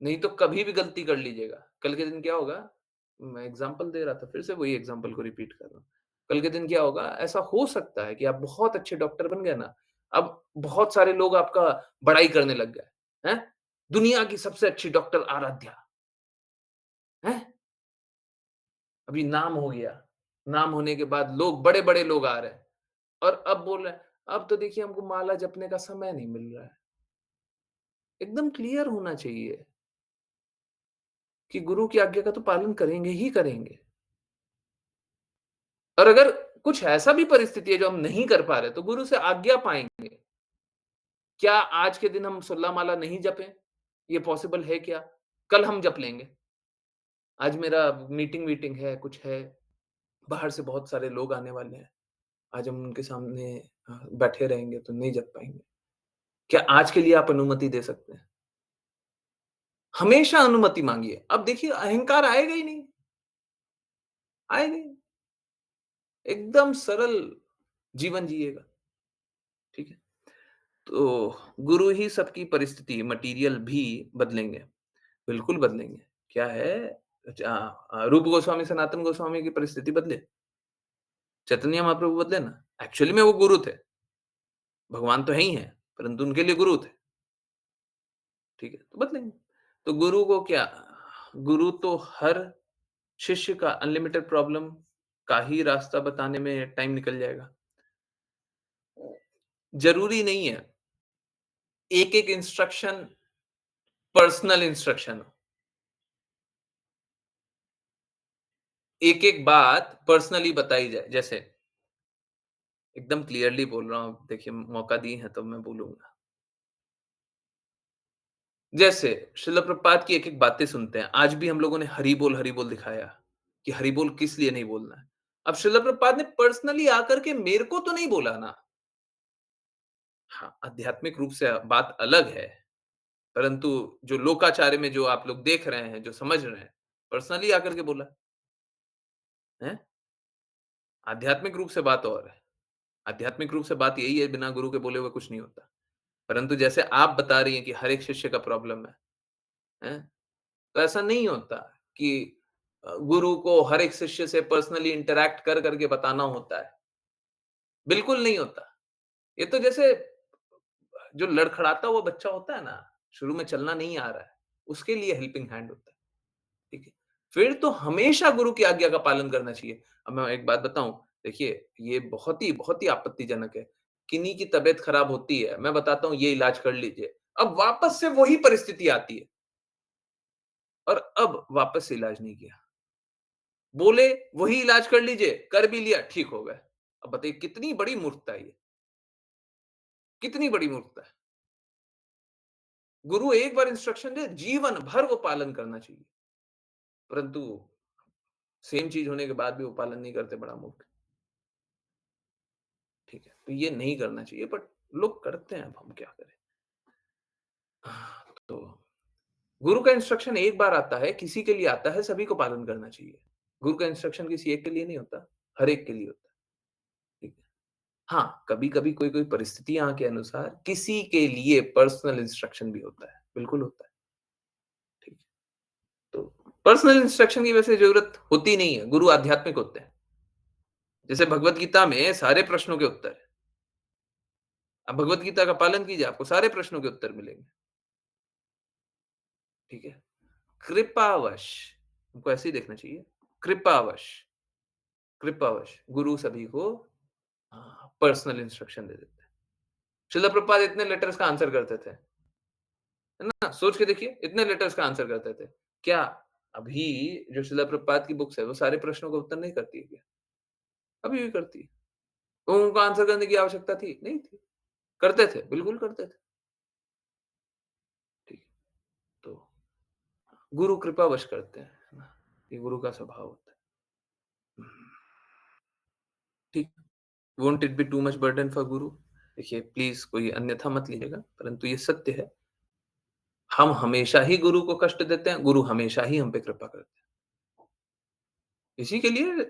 नहीं तो कभी भी गलती कर लीजिएगा। कल के दिन क्या होगा, मैं एग्ज़ाम्पल दे रहा था, फिर से वही एग्ज़ाम्पल को रिपीट कर रहा हूँ। कल के दिन क्या होगा, ऐसा हो सकता है कि आप बहुत अच्छे डॉक्टर बन गए ना, अब बहुत सारे लोग आपका बड़ाई करने लग गए, हैं? दुनिया की सबसे अच्छी डॉक्टर आराध्या, हैं? अभी नाम हो गया, नाम होने के बाद लोग बड़े-बड़े लोग आ रहे हैं और अब बोल रहे हैं, अब तो देखिए हमको माला जपने का समय नहीं मिल रहा है। एकदम क्लियर होना चाहिए कि गुरु की आज्ञा का तो पालन करेंगे ही करेंगे। और अगर कुछ ऐसा भी परिस्थिति है जो हम नहीं कर पा रहे, तो गुरु से आज्ञा पाएँगे। क्या आज के दिन हम सुल्ला माला नहीं जपें? ये पॉसिबल है क्या? कल हम जप लेंगे। आज मेरा मीटिंग-वीटिंग है, कुछ है, बाहर से बहुत सारे लोग आने वाले हैं। आज हम उनके सामने बैठे रहेंगे तो नहीं जप पाएँगे। क्या आज के लिए आप अनुमति दे सकते हैं? हमेशा अनुमति माँगिए। अब देखिए अहंकार आएगा ही नहीं, आएगा ही नहीं। एकदम सरल जीवन जिएगा, ठीक है? तो गुरु ही सबकी परिस्थिति मटीरियल भी बदलेंगे, बिल्कुल बदलेंगे। क्या है रूप गोस्वामी, सनातन गोस्वामी की परिस्थिति बदले, चैतन्य महाप्रभु बदले ना। एक्चुअली में वो गुरु थे, भगवान तो है ही हैं, परंतु उनके लिए गुरु थे, ठीक है? तो बदलेंगे। तो गुरु को क्या, गुरु तो हर शिष्य का अनलिमिटेड प्रॉब्लम का ही रास्ता बताने में टाइम निकल जाएगा। ज़रूरी नहीं है, एक-एक इंस्ट्रक्शन पर्सनल इंस्ट्रक्शन हो, एक-एक बात पर्सनली बताई जाए। जैसे एकदम क्लियरली बोल रहा हूँ, देखिए मौका दिए हैं तो मैं बोलूँगा। जैसे श्रील प्रभुपाद की एक-एक बातें सुनते हैं। आज भी हम लोगों ने हरि बोल दिखाया कि हरि बोल किस लिए नहीं बोलना है। अब श्रील प्रभुपाद ने पर्सनली आकर के मेरे को तो नहीं बोला ना। हाँ, आध्यात्मिक रूप से बात अलग है। परंतु जो लोकाचार्य में जो आप लोग देख रहे हैं, जो समझ रहे हैं, पर्सनली आकर के बोला, हैं? आध्यात्मिक रूप से बात और है। आध्यात्मिक रूप से बात यही है, बिना गुरु के बोले हुए कुछ नहीं होता। परंतु जैसे आप बता रही हैं कि हर एक शिष्य का प्रॉब्लम है, हैं? तो ऐसा नहीं होता कि गुरु को हर एक शिष्य से पर्सनली इंटरैक्ट कर करके बताना होता है। बिल्कुल नहीं होता। ये तो जैसे जो लड़खड़ाता हुआ बच्चा होता है ना, शुरू में चलना नहीं आ रहा है, उसके लिए हेल्पिंग हैंड होता है, ठीक है? फिर तो हमेशा गुरु की आज्ञा का पालन करना चाहिए। अब मैं एक बात बताऊँ, देखिए ये बहुत ही आपत्तिजनक है। किन्हीं की तबीयत खराब होती है, मैं बताता हूँ ये इलाज कर लीजिए। अब वापस से वही परिस्थिति आती है और अब वापस से इलाज नहीं किया। बोले वही इलाज कर लीजिए, कर भी लिया, ठीक हो गए। अब बताइए कितनी बड़ी मूर्खता है ये, कितनी बड़ी मूर्खता है। गुरु एक बार इंस्ट्रक्शन दे, जीवन भर वो पालन करना चाहिए। परंतु सेम चीज़ होने के बाद भी वो पालन नहीं करते, बड़ा मूर्ख, ठीक है? तो ये नहीं करना चाहिए बट लोग करते हैं, अब हम क्या करें? तो गुरु का इंस्ट्रक्शन एक बार आता है, किसी के लिए आता है, सभी को पालन करना चाहिए। गुरु का इंस्ट्रक्शन किसी एक के लिए नहीं होता, हर एक के लिए होता है, ठीक है? हाँ, कभी-कभी कोई-कोई परिस्थितियाँ के अनुसार किसी के लिए पर्सनल इंस्ट्रक्शन भी होता है, बिल्कुल होता है, ठीक है? तो पर्सनल इंस्ट्रक्शन की वैसे ज़रूरत होती नहीं है, गुरु आध्यात्मिक होते हैं। जैसे भगवद गीता में सारे प्रश्नों के उत्तर हैं। आप भगवद गीता का पालन कीजिए, आपको सारे प्रश्नों के उत्तर मिलेंगे, ठीक है? कृपावश, हमको ऐसे ही देखना चाहिए, कृपावश, कृपावश गुरु सभी को पर्सनल इंस्ट्रक्शन दे देते हैं। शिला प्रभुपाद इतने लेटर्स का आंसर करते थे, है ना? सोच के देखिए, इतने लेटर्स का आंसर करते थे। क्या अभी जो शिला प्रभुपाद की बुक्स है, वो सारे प्रश्नों का उत्तर नहीं करती है क्या? अभी भी करती है। तो उनको आंसर करने की आवश्यकता थी? नहीं थी। करते थे, बिल्कुल करते थे। ठीक है, तो गुरु कृपावश करते हैं, है ना? ये गुरु का स्वभाव होता है। ठीक, won't it be too much burden for गुरु? देखिए प्लीज़ कोई अन्यथा मत लीजिएगा, परंतु ये सत्य है। हम हमेशा ही गुरु को कष्ट देते हैं, गुरु हमेशा ही हम पे कृपा करते हैं। इसी के लिए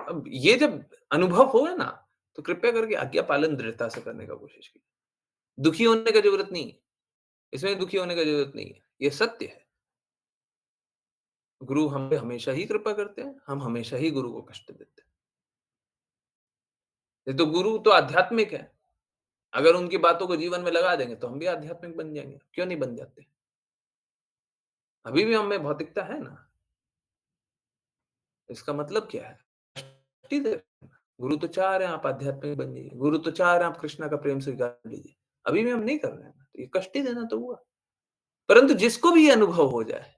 अब ये जब अनुभव होगा ना, तो कृपया करके आज्ञा पालन दृढ़ता से करने का कोशिश कीजिए। दुखी होने का ज़रूरत नहीं है, इसमें दुखी होने का ज़रूरत नहीं है, ये सत्य है। गुरु हम पे हमेशा ही कृपा करते हैं, हम हमेशा ही गुरु को कष्ट देते हैं। ये तो गुरु तो आध्यात्मिक है, अगर उनकी बातों को जीवन में लगा देंगे, तो हम भी आध्यात्मिक बन जाएँगे, क्यों नहीं बन जाते? अभी भी हम में भौतिकता है ना, इसका मतलब क्या है? कष्ट ही दे रहे हैं। गुरु तो चाह रहे हैं आप आध्यात्मिक बन जाइए, गुरु तो चाह रहे हैं आप कृष्णा का प्रेम स्वीकार लीजिए। अभी भी हम नहीं कर रहे हैं ना, तो ये कष्ट ही देना तो हुआ। परंतु जिसको भी ये अनुभव हो जाए,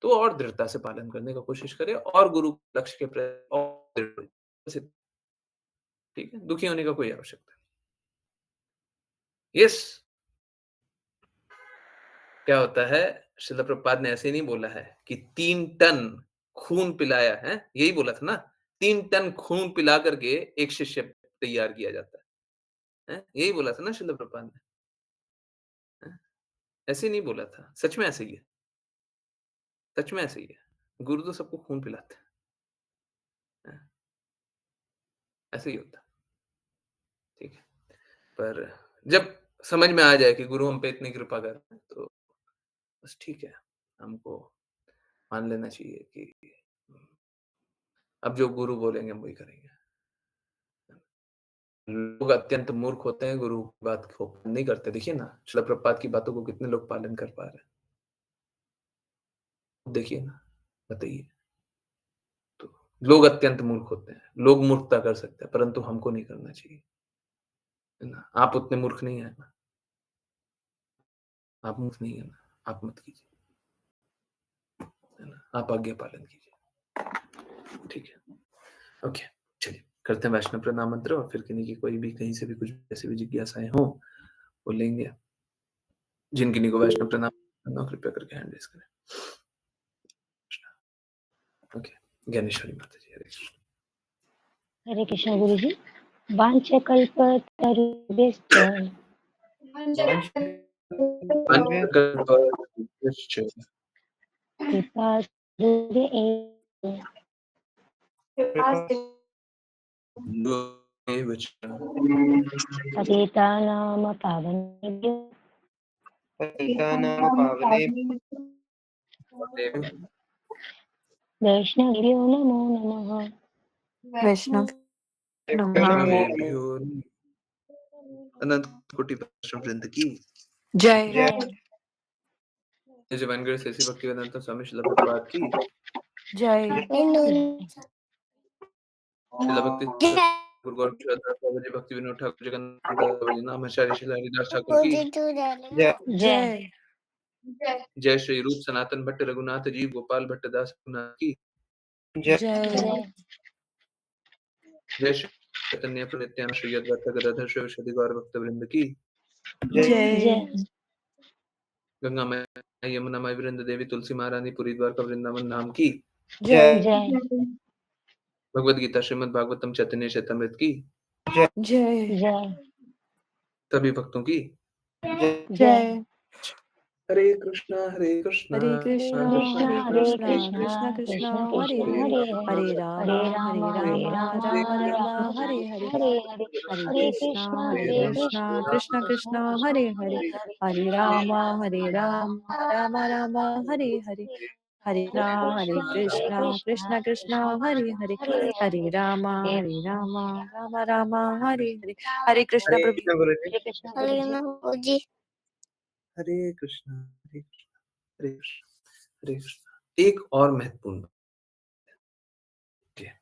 तो और दृढ़ता से पालन करने का कोशिश करे और गुरु लक्ष्य के प्रति और दृढ़ से ठीक है, दुखी होने का कोई आवश्यकता नहीं। यस, क्या होता है, शिला प्रभुपाद ने ऐसे नहीं बोला है कि 3 टन खून पिलाया है, यही बोला था ना? 3 टन खून पिला करके एक शिष्य तैयार किया जाता है, हैं? यही बोला था ना शिला प्रभुपाद ने, हैं? ऐसे नहीं बोला था, सच में ऐसे ही है, सच में ऐसे ही है। गुरु तो सबको खून पिलाते हैं, ऐसे ही होता है, ठीक है? पर जब समझ में आ जाए कि गुरु हम पे इतनी कृपा कर रहे हैं, तो बस ठीक है, हमको मान लेना चाहिए कि अब जो गुरु बोलेंगे हम वही करेंगे। लोग अत्यंत मूर्ख होते हैं, गुरु की बात को नहीं करते। देखिए ना, शिला प्रभुपाद की बातों को कितने लोग पालन कर पा रहे हैं। देखिए ना, बताइए। तो लोग अत्यंत मूर्ख होते हैं। लोग मूर्खता कर सकते हैं, परंतु हमको नहीं करना चाहिए। है ना? आप उतने मूर्ख नहीं हैं ना, आप मूर्ख नहीं हैं ना, आप मत कीजिए, है ना? आप आज्ञा पालन कीजिए। ठीक है, ओके, चलिए करते हैं वैष्णव प्रणाम मंत्र और फिर किन्हीं की कोई भी कहीं से भी कुछ ऐसी भी जिज्ञासाएँ हों, वो लेंगे। जिन किन्हीं को वैष्णव प्रणाम करना हो, कृपया करके हैंड रेज़ करें। ओके, ज्ञानेश्वरी माता जी, हरे कृष्ण। हरे कृष्ण गुरुजी। वाञ्छकल्पतरुभ्यश्च कृपा अन्यकल्पतरुश्च सिंधुरे एव एव च पतितानां पावनेभ्यो पतितानां पावनेभ्यो वैष्णवेभ्यो नमो नमः। वैष्णव नमः। नमो नमः। वैष्णवेभ्यो अनंत कोटि वैष्णव वृंद की जय जय जय जय जवानगढ़ से ऐसी भक्तिवेदांता स्वामी श्रील प्रभुपाद की जय श्रील भक्ति गुरु गौरव श्रद्धा स्वामी जी भक्ति विनोद ठाकुर जगन्नाथ दास जी नाम आचार्य श्री हरिदास ठाकुर की जय जय जय जय श्री रूप सनातन भट्ट रघुनाथ जी गोपाल भट्ट दास रघुनाथ की जय जय जय जय श्री चैतन्य प्रभु नित्यानंद श्री अद्वैत गदाधर शिव गौर भक्त वृंद की जय जय गंगा मैया यमुना माई वृंद देवी तुलसी महारानी पुरी द्वारका वृंदावन नाम की जय जय भगवद गीता श्रीमद् भागवतम चैतन्य चैतमृत की जय जय सभी भक्तों की जय जय हरे कृष्णा हरे कृष्णा हरे हरे कृष्णा कृष्ण कृष्णा हरे हरे कृष्ण कृष्णा कृष्ण कृष्णा कृष्ण कृष्ण कृष्णा कृष्ण हरे कृष्ण हरे हरे हरे राम हरे हरे हरे राम हरे राम राम हरे हरे राम राम हरे राम हरे राम कृष्ण राम हरे हरे हरे हरे हरे हरे कृष्णा कृष्णा हरे हरे कृष्णा कृष्णा कृष्ण कृष्ण कृष्ण कृष्ण हरे हरे हरे हरे हरे हरे राम राम राम राम हरे हरे हरे हरे कृष्णा कृष्णा कृष्ण कृष्ण कृष्ण हरे कृष्ण हरे हरे हरे हरे राम हरे राम हरे हरे हरे कृष्ण हरे प्रभु कृष्ण गुरु जी। हरे कृष्णा गुरु जी। हरे कृष्ण हरे कृष्ण हरे कृष्ण हरे कृष्ण एक और महत्वपूर्ण बात है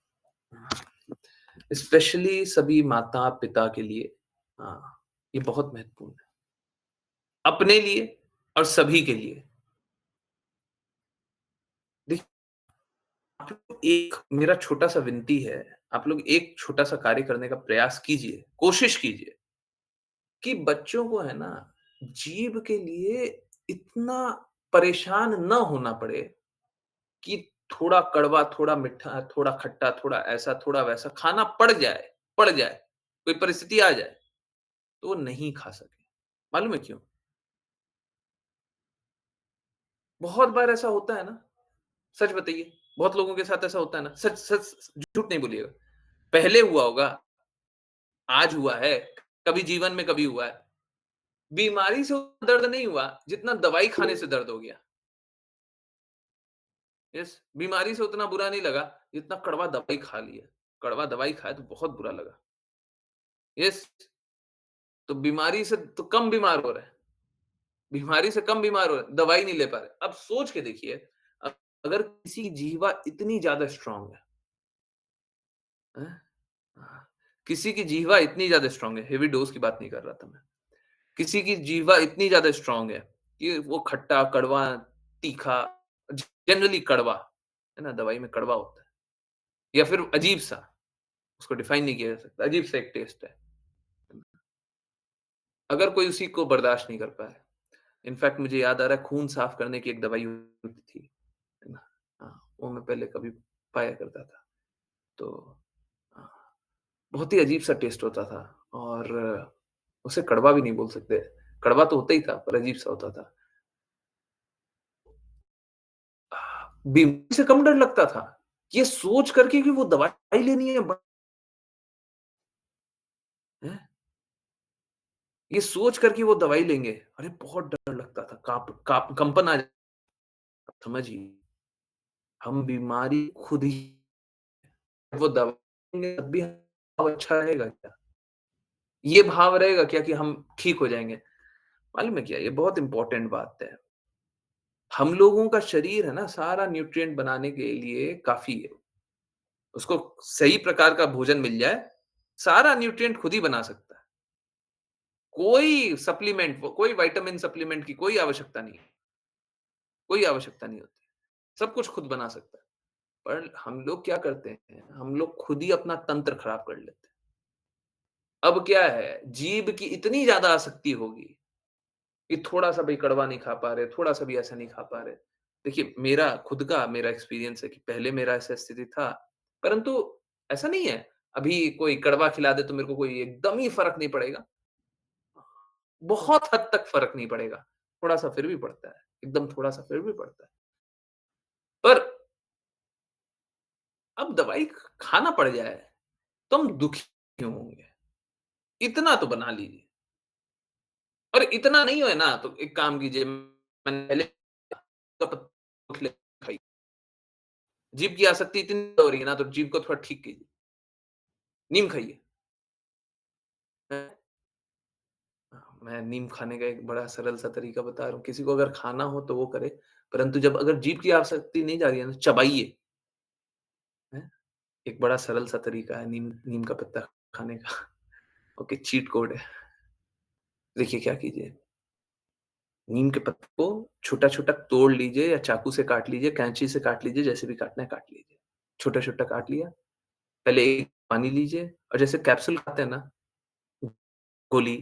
स्पेशली सभी माता पिता के लिए ये बहुत महत्वपूर्ण है अपने लिए और सभी के लिए देखिए आप लोग एक मेरा छोटा सा विनती है आप लोग एक छोटा सा कार्य करने का प्रयास कीजिए कोशिश कीजिए कि बच्चों को है ना जीभ के लिए इतना परेशान न होना पड़े कि थोड़ा कड़वा, थोड़ा मीठा, थोड़ा खट्टा, थोड़ा ऐसा, थोड़ा वैसा खाना पड़ जाए, कोई परिस्थिति आ जाए, तो वो नहीं खा सके। मालूम है क्यों? बहुत बार ऐसा होता है ना, सच बताइए, बहुत लोगों के साथ ऐसा होता है ना, सच सच झूठ नहीं बोलिएगा। पहले हुआ होगा, आज हुआ है, कभी जीवन में कभी हुआ है। बीमारी से दर्द नहीं हुआ, जितना दवाई खाने से दर्द हो गया। यस, बीमारी से उतना बुरा नहीं लगा, जितना कड़वा दवाई खा लिया। कड़वा दवाई खाया तो बहुत बुरा लगा। यस, तो बीमारी से तो कम बीमार हो रहे हैं, बीमारी से कम बीमार हो रहे हैं, दवाई नहीं ले पा रहे। अब सोच के देखिए, अ अगर किसी की जीवा इतनी ज़्यादा स्ट्रॉन्ग है, हैं? हाँ, किसी की जीवा इतनी ज़्यादा स्ट्रॉन्ग है, हेवी डोज़ की बात नहीं कर रहा था मैं। किसी की जीवा इतनी ज़्यादा स्ट्रॉन्ग है कि वो खट्टा, कड़वा, तीखा, जनरली कड़वा, है ना? दवाई में कड़वा होता है या फिर अजीब-सा, उसको डिफाइन नहीं किया जा सकता, अजीब-सा एक टेस्ट है। अगर कोई उसी को बर्दाश्त नहीं कर पाए, इनफैक्ट मुझे याद आ रहा है खून साफ करने की एक दवाई होती थी, है ना? हाँ, वो मैं पहले कभी पाया करता था। तो हाँ, बहुत ही अजीब-सा टेस्ट होता था और उसे कड़वा भी नहीं बोल सकते। कड़वा तो होता ही था पर अजीब-सा होता था। बीमारी से कम डर लगता था। ये सोच कर के कि वो दवाई लेनी है हैं? ये सोच कर के वो दवाई लेंगे, अरे बहुत डर लगता था, काँप काँप कंपन आ समझिए, हम बीमारी खुद ही वो दवा लेंगे तब भी भाव अच्छा रहेगा क्या? ये भाव रहेगा क्या कि हम ठीक हो जाएँगे? मालूम है क्या? ये बहुत इम्पोर्टेंट बात है। हम लोगों का शरीर है ना सारा न्यूट्रिएंट बनाने के लिए काफ़ी है। उसको सही प्रकार का भोजन मिल जाए, सारा न्यूट्रिएंट खुद ही बना सकता है। कोई सप्लीमेंट कोई विटामिन सप्लीमेंट की कोई आवश्यकता नहीं है, कोई आवश्यकता नहीं होती। सब कुछ खुद बना सकता है। पर हम लोग क्या करते हैं, हम लोग खुद ही अपना तंत्र खराब कर लेते हैं। अब क्या है, जीभ की इतनी ज़्यादा आसक्ति होगी कि थोड़ा-सा भी कड़वा नहीं खा पा रहे, थोड़ा-सा भी ऐसा नहीं खा पा रहे। देखिए, मेरा एक्सपीरियंस है कि पहले मेरा ऐसा स्थिति था, परंतु ऐसा नहीं है, अभी कोई कड़वा खिला दे तो मेरे को कोई एकदम ही फ़र्क नहीं पड़ेगा। बहुत हद तक फ़र्क नहीं पड़ेगा। थोड़ा-सा फिर भी पड़ता है, एकदम थोड़ा-सा फिर भी पड़ता है। पर अब दवाई खाना पड़ जाए, तो हम दुखी क्यों होंगे? इतना तो बना लीजिए। और इतना नहीं है ना, तो एक काम कीजिए, मैंने पहले खाई। जीभ की आसक्ति इतनी हो रही है ना, तो जीभ को थोड़ा ठीक कीजिए। नीम खाइए। मैं नीम खाने का एक बड़ा सरल-सा तरीका बता रहा हूँ। किसी को अगर खाना हो तो वो करे, परंतु जब अगर जीभ की आसक्ति नहीं जा रही है ना, चबाइए, हैं? एक बड़ा सरल-सा तरीका है नीम नीम का पत्ता खाने का। ओके, चीट कोड है। देखिए क्या कीजिए, नीम के पत्ते को छोटा-छोटा तोड़ लीजिए या चाकू से काट लीजिए, कैंची से काट लीजिए, जैसे भी काटना है काट लीजिए। छोटा-छोटा काट लिया, पहले एक पानी लीजिए और जैसे कैप्सूल खाते हैं ना, गोली,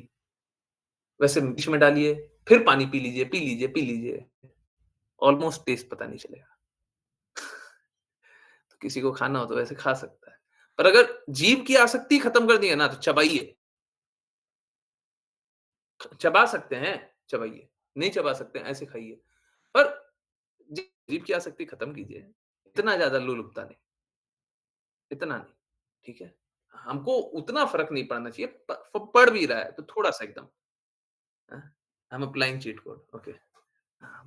वैसे बीच में डालिए, फिर पानी पी लीजिए, पी लीजिए। ऑलमोस्ट टेस्ट पता नहीं चलेगा। तो किसी को खाना हो तो वैसे खा सकता है। पर अगर जीभ की आसक्ति खत्म कर दी है ना, तो चबाइए। चबा सकते हैं, चबाइए। नहीं चबा सकते हैं, ऐसे खाइए। पर जीभ की आसक्ति खत्म कीजिए। इतना ज़्यादा लोलुपता नहीं, इतना नहीं, ठीक है? हमको उतना फ़र्क नहीं पड़ना चाहिए, पड़ भी रहा है तो थोड़ा-सा एकदम, हाँ, I am applying cheat code, okay.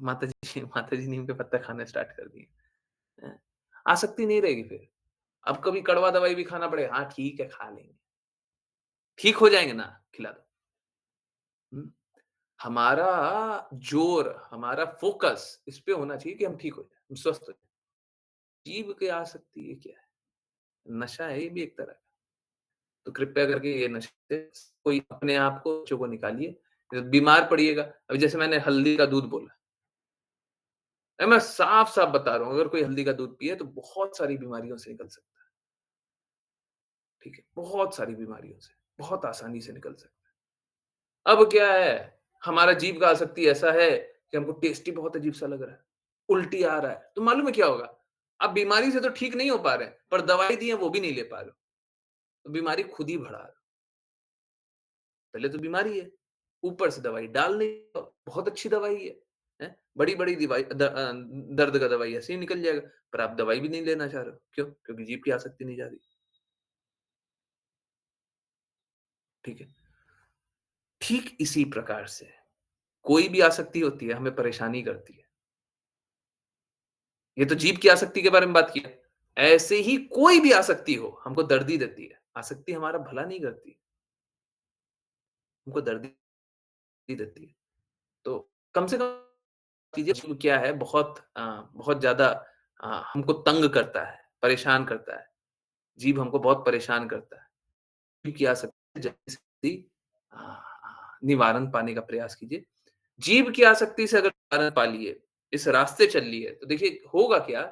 माताजी नीम का पत्ता खाना स्टार्ट कर दिए, हैं? आसक्ति नहीं रहेगी फिर। अब कभी कड़वा दवाई भी खाना पड़ेगा, हाँ, ठीक है, खा लेंगे। ठीक हो जाएँगे ना, खिला दो। हुँ? हमारा ज़ोर, हमारा फ़ोकस इस पे होना चाहिए कि हम ठीक हो जाएँ, हम स्वस्थ हो जाएँ। जीभ की आसक्ति ये क्या है? नशा है ये भी एक तरह का। तो कृपया करके ये नशे से कोई अपने आप को बच्चों को निकालिए। बीमार पड़िएगा, अभी जैसे मैंने हल्दी का दूध बोला, मैं साफ-साफ बता रहा हूँ, अगर कोई हल्दी का दूध पिए तो बहुत सारी बीमारियों से निकल सकता है, ठीक है? बहुत सारी बीमारियों से, बहुत आसानी से निकल सकता है। अब क्या है, हमारा जीभ का आसक्ति ऐसा है कि हमको टेस्ट ही बहुत अजीब-सा लग रहा है, उल्टी आ रहा है, तो मालूम है क्या होगा? आप बीमारी से तो ठीक नहीं हो पा रहे हैं, पर दवाई दी है वो भी नहीं ले पा रहे हो, तो बीमारी खुद ही बढ़ा रहे हो। पहले तो बीमारी है, ऊपर से दवाई डाल नहीं रहे हो, बहुत अच्छी दवाई है, हैं? बड़ी-बड़ी दर्द का दवाई ऐसे ही निकल जाएगा, पर आप दवाई भी नहीं लेना चाह रहे हो, क्यों? क्योंकि जीभ की आसक्ति नहीं जा रही, ठीक है? ठीक इसी प्रकार से कोई भी आसक्ति होती है, हमें परेशानी करती है। ये तो जीभ की आसक्ति के बारे में बात की है। ऐसे ही कोई भी आसक्ति हो, हमको दर्द ही देती है। आसक्ति हमारा भला नहीं करती, हमको दर्द ही देती है। तो कम से कम चीज़ें जीभ क्या है, बहुत ज़्यादा हमको तंग करता है, परेशान करता है। जीभ हमको बहुत परेशान करता है। जीभ की आसक्ति जल्दी निवारण पाने का प्रयास कीजिए। जीभ की आसक्ति से अगर निवारण पा लिए, इस रास्ते चल लिए, तो देखिए होगा क्या?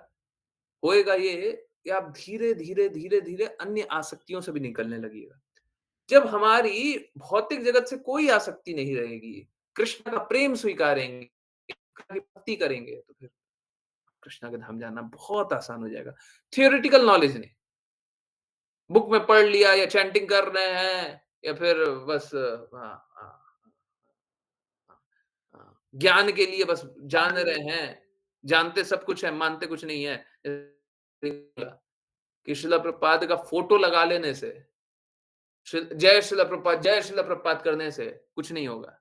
होएगा ये कि आप धीरे-धीरे, धीरे-धीरे अन्य आसक्तियों से भी निकलने लगिएगा। जब हमारी भौतिक जगत से कोई आसक्ति नहीं रहेगी, कृष्ण का प्रेम स्वीकारेंगे, कृष्ण की भक्ति करेंगे, तो फिर कृष्णा के धाम जाना बहुत आसान हो जाएगा। थियोरेटिकल नॉलेज नहीं, बुक में पढ़ लिया या चैंटिंग कर रहे हैं या फिर बस ज्ञान के लिए बस जान रहे हैं, जानते सब कुछ है, मानते कुछ नहीं है। कि शिला प्रभुपाद का फोटो लगा लेने से, जय शिला प्रभुपाद करने से कुछ नहीं होगा।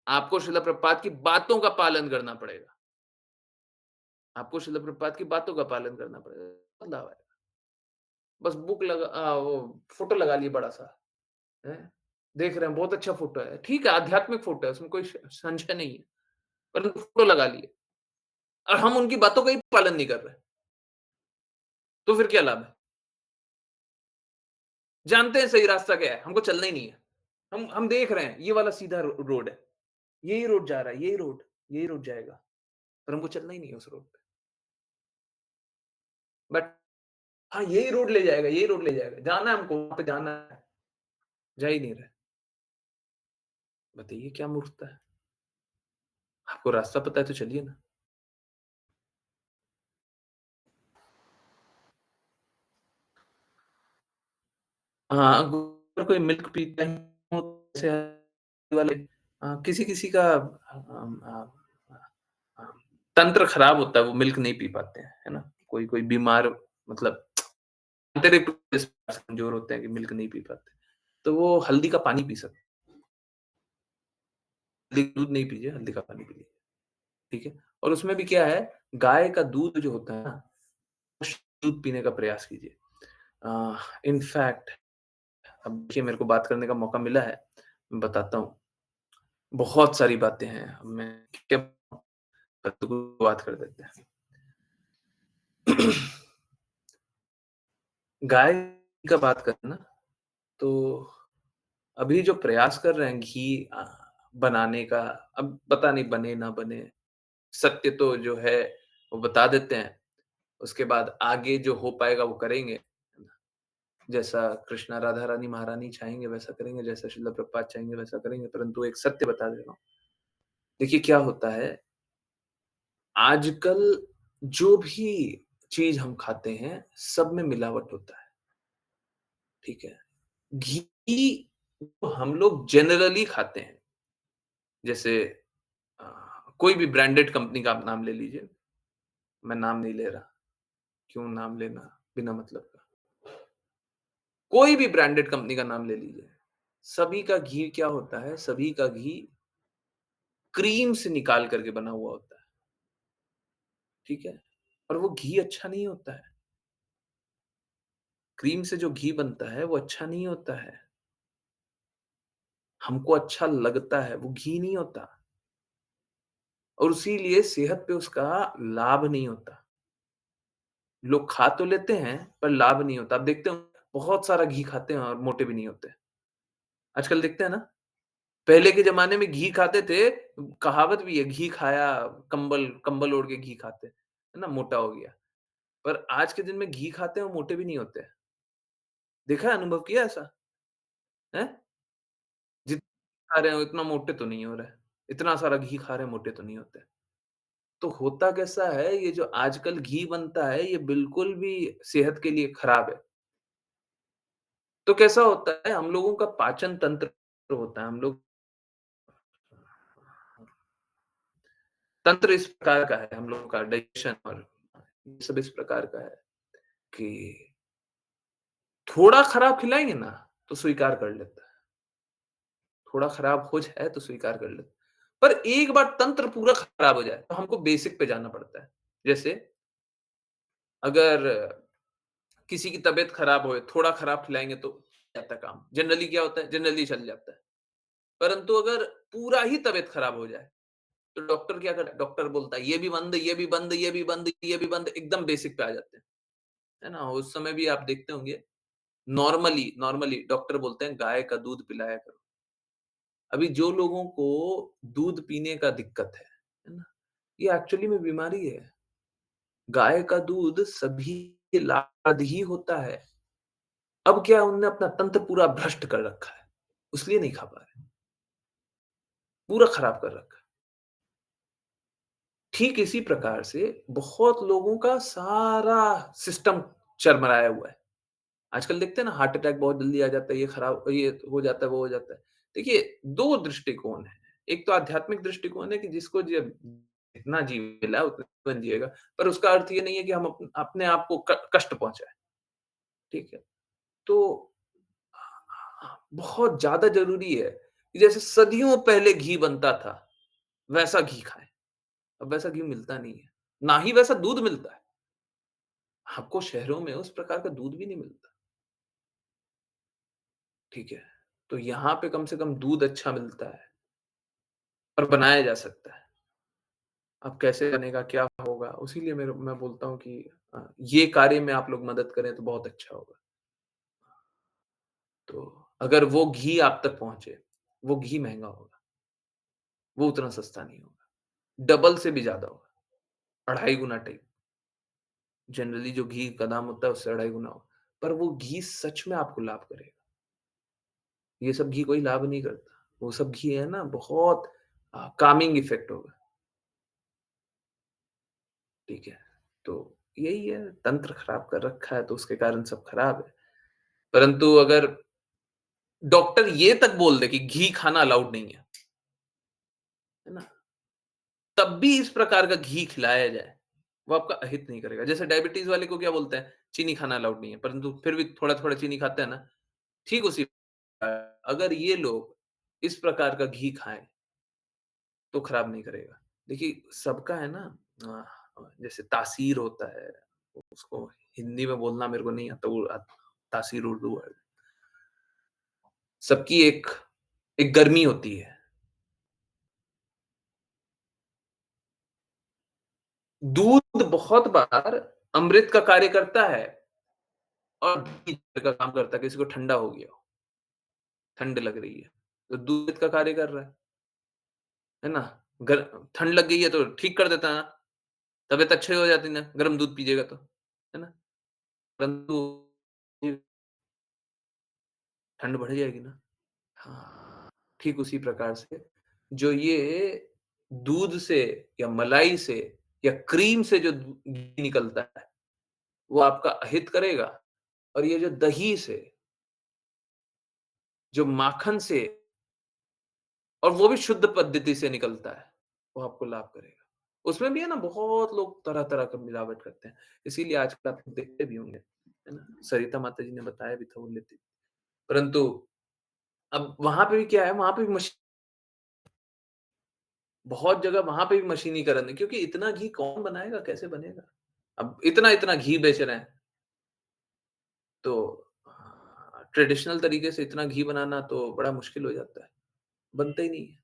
आपको शिला प्रभुपाद की बातों का पालन करना पड़ेगा। आपको शिला प्रभुपाद की बातों का पालन करना पड़ेगा। बदलाव आएगा। बस वो फोटो लगा लिए बड़ा-सा, हैं? देख रहे हैं बहुत अच्छा फोटो है। ठीक है, आध्यात्मिक फोटो है, उसमें कोई संशय नहीं है। परंतु फोटो लगा लिए और हम उनकी बातों का ही पालन नहीं कर रहे। तो फिर क्या लाभ है? जानते हैं सही रास्ता क्या है, हमको चलना ही नहीं है। हम देख रहे हैं ये वाला सीधा रोड है। यही रोड जा रहा है, यही रोड जाएगा। पर हमको चलना ही नहीं है उस रोड पे। बट हाँ, यही रोड ले जाएगा। जाना है हमको, वहाँ पे जाना है। जा ही नहीं रहे। बताइए क्या मूर्खता है? आपको रास्ता पता है तो चलिए ना। हाँ, अगर कोई मिल्क पीता ही हो, जैसे वाले किसी-किसी का अ, तंत्र खराब होता है, वो मिल्क नहीं पी पाते हैं, है ना? कोई-कोई बीमार मतलब आंतरिक रूप से कमज़ोर होते हैं कि मिल्क नहीं पी पाते। तो वो हल्दी का पानी पी सकते हैं। हल्दी का दूध नहीं पीजिए, हल्दी का पानी पी लीजिए, ठीक है? और उसमें भी क्या है, गाय का दूध जो होता है ना, दूध पीने का प्रयास कीजिए। इनफैक्ट अब देखिए मेरे को बात करने का मौका मिला है, मैं बताता हूँ। बहुत सारी बातें हैं, अब मैं क्या बात कर देते हैं। गाय का बात करें ना, तो अभी जो प्रयास कर रहे हैं घी बनाने का, अब पता नहीं बने ना बने, सत्य तो जो है वो बता देते हैं, उसके बाद आगे जो हो पाएगा वो करेंगे। जैसा कृष्णा राधा रानी महारानी चाहेंगे वैसा करेंगे, जैसा श्रील प्रभुपाद चाहेंगे वैसा करेंगे, परंतु एक सत्य बता दे रहा हूँ। देखिए क्या होता है, आजकल जो भी चीज़ हम खाते हैं, सब में मिलावट होता है, ठीक है? घी तो हम लोग जनरली खाते हैं, जैसे अ, कोई भी ब्रांडेड कंपनी का आप नाम ले लीजिए, मैं नाम नहीं ले रहा, क्यों नाम लेना बिना मतलब का। कोई भी ब्रांडेड कंपनी का नाम ले लीजिए, सभी का घी क्या होता है, सभी का घी क्रीम से निकाल करके बना हुआ होता है, ठीक है? और वो घी अच्छा नहीं होता है। क्रीम से जो घी बनता है, वो अच्छा नहीं होता है। हमको अच्छा लगता है, वो घी नहीं होता और इसीलिए सेहत पे उसका लाभ नहीं होता। लोग खा तो लेते हैं, पर लाभ नहीं होता। आप देखते हो बहुत सारा घी खाते हैं और मोटे भी नहीं होते। आजकल देखते हैं ना, पहले के ज़माने में घी खाते थे, कहावत भी है, घी खाया कंबल कंबल ओढ़ के घी खाते, है ना? मोटा हो गया। पर आज के दिन में घी खाते हैं और मोटे भी नहीं होते। देखा है, अनुभव किया है ऐसा? हैं? जितना खा रहे हो उतना मोटे तो नहीं हो रहे। इतना सारा घी खा रहे हैं, मोटे तो नहीं होते। तो होता कैसा है, ये जो आजकल घी बनता है, ये बिल्कुल भी सेहत के लिए खराब है। तो कैसा होता है, हम लोगों का पाचन तंत्र होता है, हम लोग तंत्र इस प्रकार का है, हम लोगों का डाइजेशन और ये सब इस प्रकार का है कि थोड़ा खराब खिलाएँगे ना, तो स्वीकार कर लेता है। थोड़ा खराब हो जाए तो स्वीकार कर लेता है। पर एक बार तंत्र पूरा खराब हो जाए, तो हमको बेसिक पे जाना पड़ता है। जैसे अगर किसी की तबीयत खराब हो, थोड़ा खराब खिलाएँगे तो जाता काम। जनरली क्या होता है, जनरली चल जाता है। परंतु अगर पूरा ही तबीयत खराब हो जाए, तो डॉक्टर क्या करता है? डॉक्टर बोलता है, "ये भी बंद, ये भी बंद, ये भी बंद, ये भी बंद।" एकदम बेसिक पे आ जाते हैं। है ना? उस समय भी आप देखते होंगे, नॉर्मली नॉर्मली डॉक्टर बोलते हैं, "गाय का दूध पिलाया करो।" अभी जो लोगों को दूध पीने का दिक्कत है ना? ये एक्चुअली में बीमारी है। गाय का दूध सभी के लाद ही होता है। अब क्या उनने अपना तंत्र पूरा भ्रष्ट कर रखा है, इसलिए नहीं खा पा रहे, पूरा खराब कर रखा है। ठीक इसी प्रकार से बहुत लोगों का सारा सिस्टम चरमराया हुआ है। आजकल देखते हैं ना, हार्ट अटैक बहुत जल्दी आ जाता है, ये हो जाता है, वो हो जाता है। देखिए 2 दृष्टिकोण हैं। एक तो आध्यात्मिक दृष्टिकोण है कि जिसको जितना जी मिला उतना जीवन जिएगा, पर उसका अर्थ ये नहीं है कि हम अपने आप को कष्ट पहुँचाएँ, ठीक है? तो बहुत ज़्यादा ज़रूरी है कि जैसे सदियों पहले घी बनता था, वैसा घी खाएँ। अब वैसा घी मिलता नहीं है, ना ही वैसा दूध मिलता है। आपको शहरों में उस प्रकार का दूध भी नहीं मिलता, ठीक है? तो यहाँ पे कम से कम दूध अच्छा मिलता है और बनाया जा सकता है। अब कैसे बनेगा, क्या होगा? उसीलिए मैं बोलता हूँ कि ये कार्य में आप लोग मदद करें तो बहुत अच्छा होगा। तो अगर वो घी आप तक पहुँचे, वो घी महँगा होगा, वो उतना सस्ता नहीं होगा, डबल से भी ज़्यादा होगा, 2.5 गुना टाइप। जनरली जो घी का दाम होता है उससे 2.5 गुना होगा, पर वो घी सच में आपको लाभ करेगा। ये सब घी कोई लाभ नहीं करता। वो सब घी है ना, बहुत कामिंग इफ़ेक्ट होगा, ठीक है? तो यही है, तंत्र खराब कर रखा है तो उसके कारण सब खराब है। परंतु अगर डॉक्टर ये तक बोल दे कि घी खाना अलाउड नहीं है, है ना? तब भी इस प्रकार का घी खिलाया जाए, वो आपका अहित नहीं करेगा। जैसे डायबिटीज़ वाले को क्या बोलते हैं, चीनी खाना अलाउड नहीं है, परंतु फिर भी थोड़ा-थोड़ा चीनी खाते हैं ना, ठीक उसी अगर ये लोग इस प्रकार का घी खाएँ, तो खराब नहीं करेगा। देखिए, सबका है ना जैसे तासीर होता है, उसको हिंदी में बोलना मेरे को नहीं आता वो तासीर उर्दू वर्ड। सबकी एक एक गर्मी होती है। दूध बहुत बार अमृत का कार्य करता है और घी का काम करता है, किसी को ठंडा हो गया हो, ठंड लग रही है, तो दूध का कार्य कर रहा है ना? गर ठंड लग गई है तो ठीक कर देता है ना, तबीयत अच्छी हो जाती है ना, गरम दूध पीजिएगा तो, है ना? परंतु ठंड बढ़ जाएगी ना। हाँ, ठीक उसी प्रकार से जो ये दूध से या मलाई से या क्रीम से जो घी निकलता है, वो आपका अहित करेगा और ये जो दही से, जो माखन से और वो भी शुद्ध पद्धति से निकलता है, वो आपको लाभ करेगा। उसमें भी है ना बहुत लोग तरह-तरह का मिलावट करते हैं, इसीलिए आजकल आप देखते भी होंगे, है ना? सरिता माता जी ने बताया भी था वो लेती थी। परंतु अब वहाँ पे भी क्या है, वहाँ पे भी बहुत जगह वहाँ पे भी मशीनीकरण है क्योंकि इतना घी कौन बनाएगा, कैसे बनेगा? अब इतना-इतना घी बेच रहे हैं, तो ट्रेडिशनल तरीके से इतना घी बनाना तो बड़ा मुश्किल हो जाता है, बनता ही नहीं है।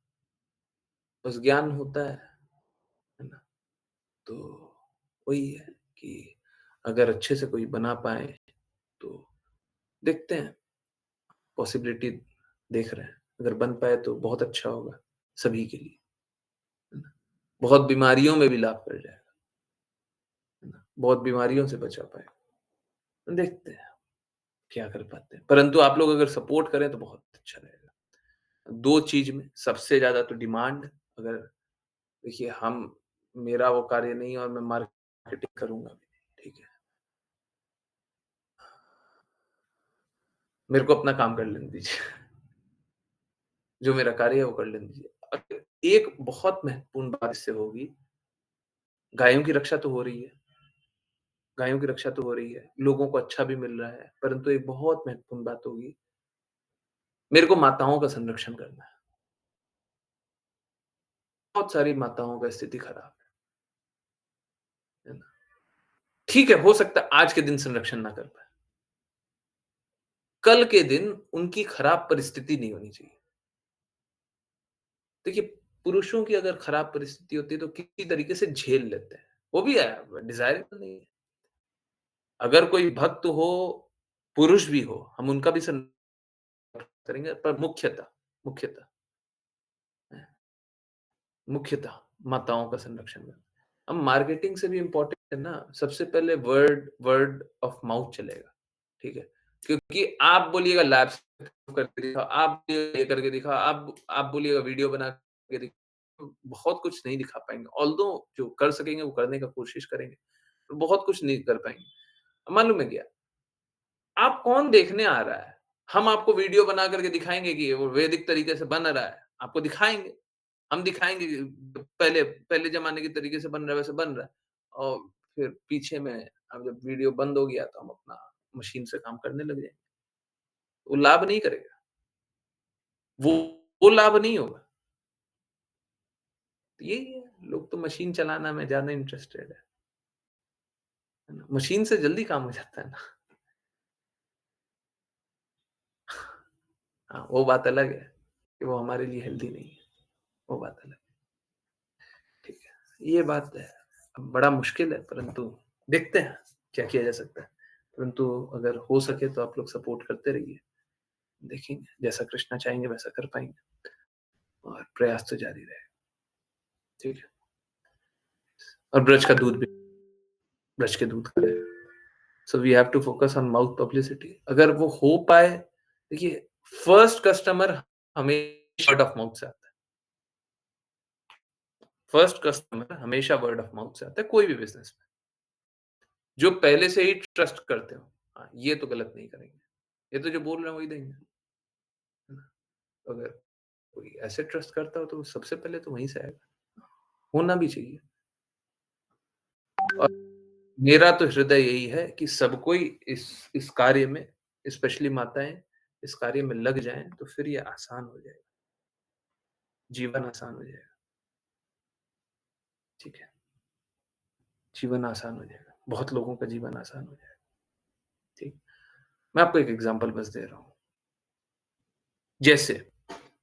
बस ज्ञान होता है ना? तो वही है कि अगर अच्छे से कोई बना पाए, तो देखते हैं, पॉसिबिलिटी देख रहे हैं। अगर बन पाए तो बहुत अच्छा होगा, सभी के लिए, है ना? बहुत बीमारियों में भी लाभ कर जाएगा, है ना? बहुत बीमारियों से बचा पाएगा। देखते हैं। क्या कर पाते हैं। परंतु आप लोग अगर सपोर्ट करें तो बहुत अच्छा रहेगा। 2 चीज़ में सबसे ज़्यादा तो डिमांड अगर देखिए हम मेरा वो कार्य नहीं है और मैं मार्केटिंग करूँगा भी नहीं, ठीक है। मेरे को अपना काम कर लेने दीजिए। जो मेरा कार्य है वो कर लेने दीजिए। एक बहुत महत्वपूर्ण बात इससे होगी, गायों की रक्षा तो हो रही है, गायों की रक्षा तो हो रही है, लोगों को अच्छा भी मिल रहा है, परंतु एक बहुत महत्वपूर्ण बात होगी, मेरे को माताओं का संरक्षण करना है। बहुत सारी माताओं का स्थिति खराब है ना? ठीक है, हो सकता है आज के दिन संरक्षण ना कर पाएँ। कल के दिन उनकी खराब परिस्थिति नहीं होनी चाहिए। देखिए, पुरुषों की अगर खराब परिस्थिति होती है तो किसी तरीके से झेल लेते हैं। वो भी है, डिज़ायरेबल नहीं है। अगर कोई भक्त हो, पुरुष भी हो, हम उनका भी करेंगे पर मुख्यतः मुख्यतः माताओं का संरक्षण करना। अब मार्केटिंग से भी इम्पोर्टेंट है ना, सबसे पहले वर्ड वर्ड ऑफ माउथ चलेगा, ठीक है? क्योंकि आप बोलिएगा लैब से करके दिखाओ, आप ये करके दिखाओ, आप बोलिएगा वीडियो बना के दिखाओ, बहुत कुछ नहीं दिखा पाएँगे। ऑल्दो जो कर सकेंगे वो करने का कोशिश करेंगे, तो बहुत कुछ नहीं कर पाएँगे। मालूम है क्या? आप कौन देखने आ रहा है? हम आपको वीडियो बना करके दिखाएँगे कि वो वैदिक तरीके से बन रहा है, आपको दिखाएँगे। हम दिखाएँगे कि पहले पहले ज़माने के तरीके से बन रहा है, वैसे बन रहा है और फिर पीछे में अब जब वीडियो बंद हो गया तो हम अपना मशीन से काम करने लग जाएँगे। वो लाभ नहीं करेगा, वो वो लाभ नहीं होगा। तो यही है, लोग तो मशीन चलाना में ज़्यादा इंटरेस्टेड है ना? मशीन से जल्दी काम हो जाता है ना। हाँ, वो बात अलग है कि वो हमारे लिए हेल्दी नहीं है, वो बात अलग है, ठीक है। ये बात है, अब बड़ा मुश्किल है परंतु देखते हैं क्या किया जा सकता है। परंतु अगर हो सके तो आप लोग सपोर्ट करते रहिए। देखेंगे, जैसा कृष्णा चाहेंगे वैसा कर पाएँगे और प्रयास तो जारी रहेगा, ठीक है? और ब्रज का दूध भी ब्रज के दूध का है। So we have to focus on mouth publicity अगर वो हो पाए देखिए फर्स्ट कस्टमर हमेशा वर्ड ऑफ माउथ से आता है। फर्स्ट कस्टमर हमेशा वर्ड ऑफ माउथ से आता है कोई भी बिज़नेस में। जो पहले से ही ट्रस्ट करते हो। हाँ, ये तो गलत नहीं करेंगे। ये तो जो बोल रहे हैं वही देंगे। है ना? अगर कोई ऐसे ट्रस्ट करता हो तो सबसे पहले तो वहीं से आएगा, होना भी चाहिए। और मेरा तो हृदय यही है कि सब कोई इस कार्य में, स्पेशली माताएँ, इस कार्य में लग जाएँ तो फिर ये आसान हो जाएगा, जीवन आसान हो जाएगा, ठीक है? जीवन आसान हो जाएगा, बहुत लोगों का जीवन आसान हो जाएगा, ठीक? मैं आपको एक एग्ज़ाम्पल बस दे रहा हूँ। जैसे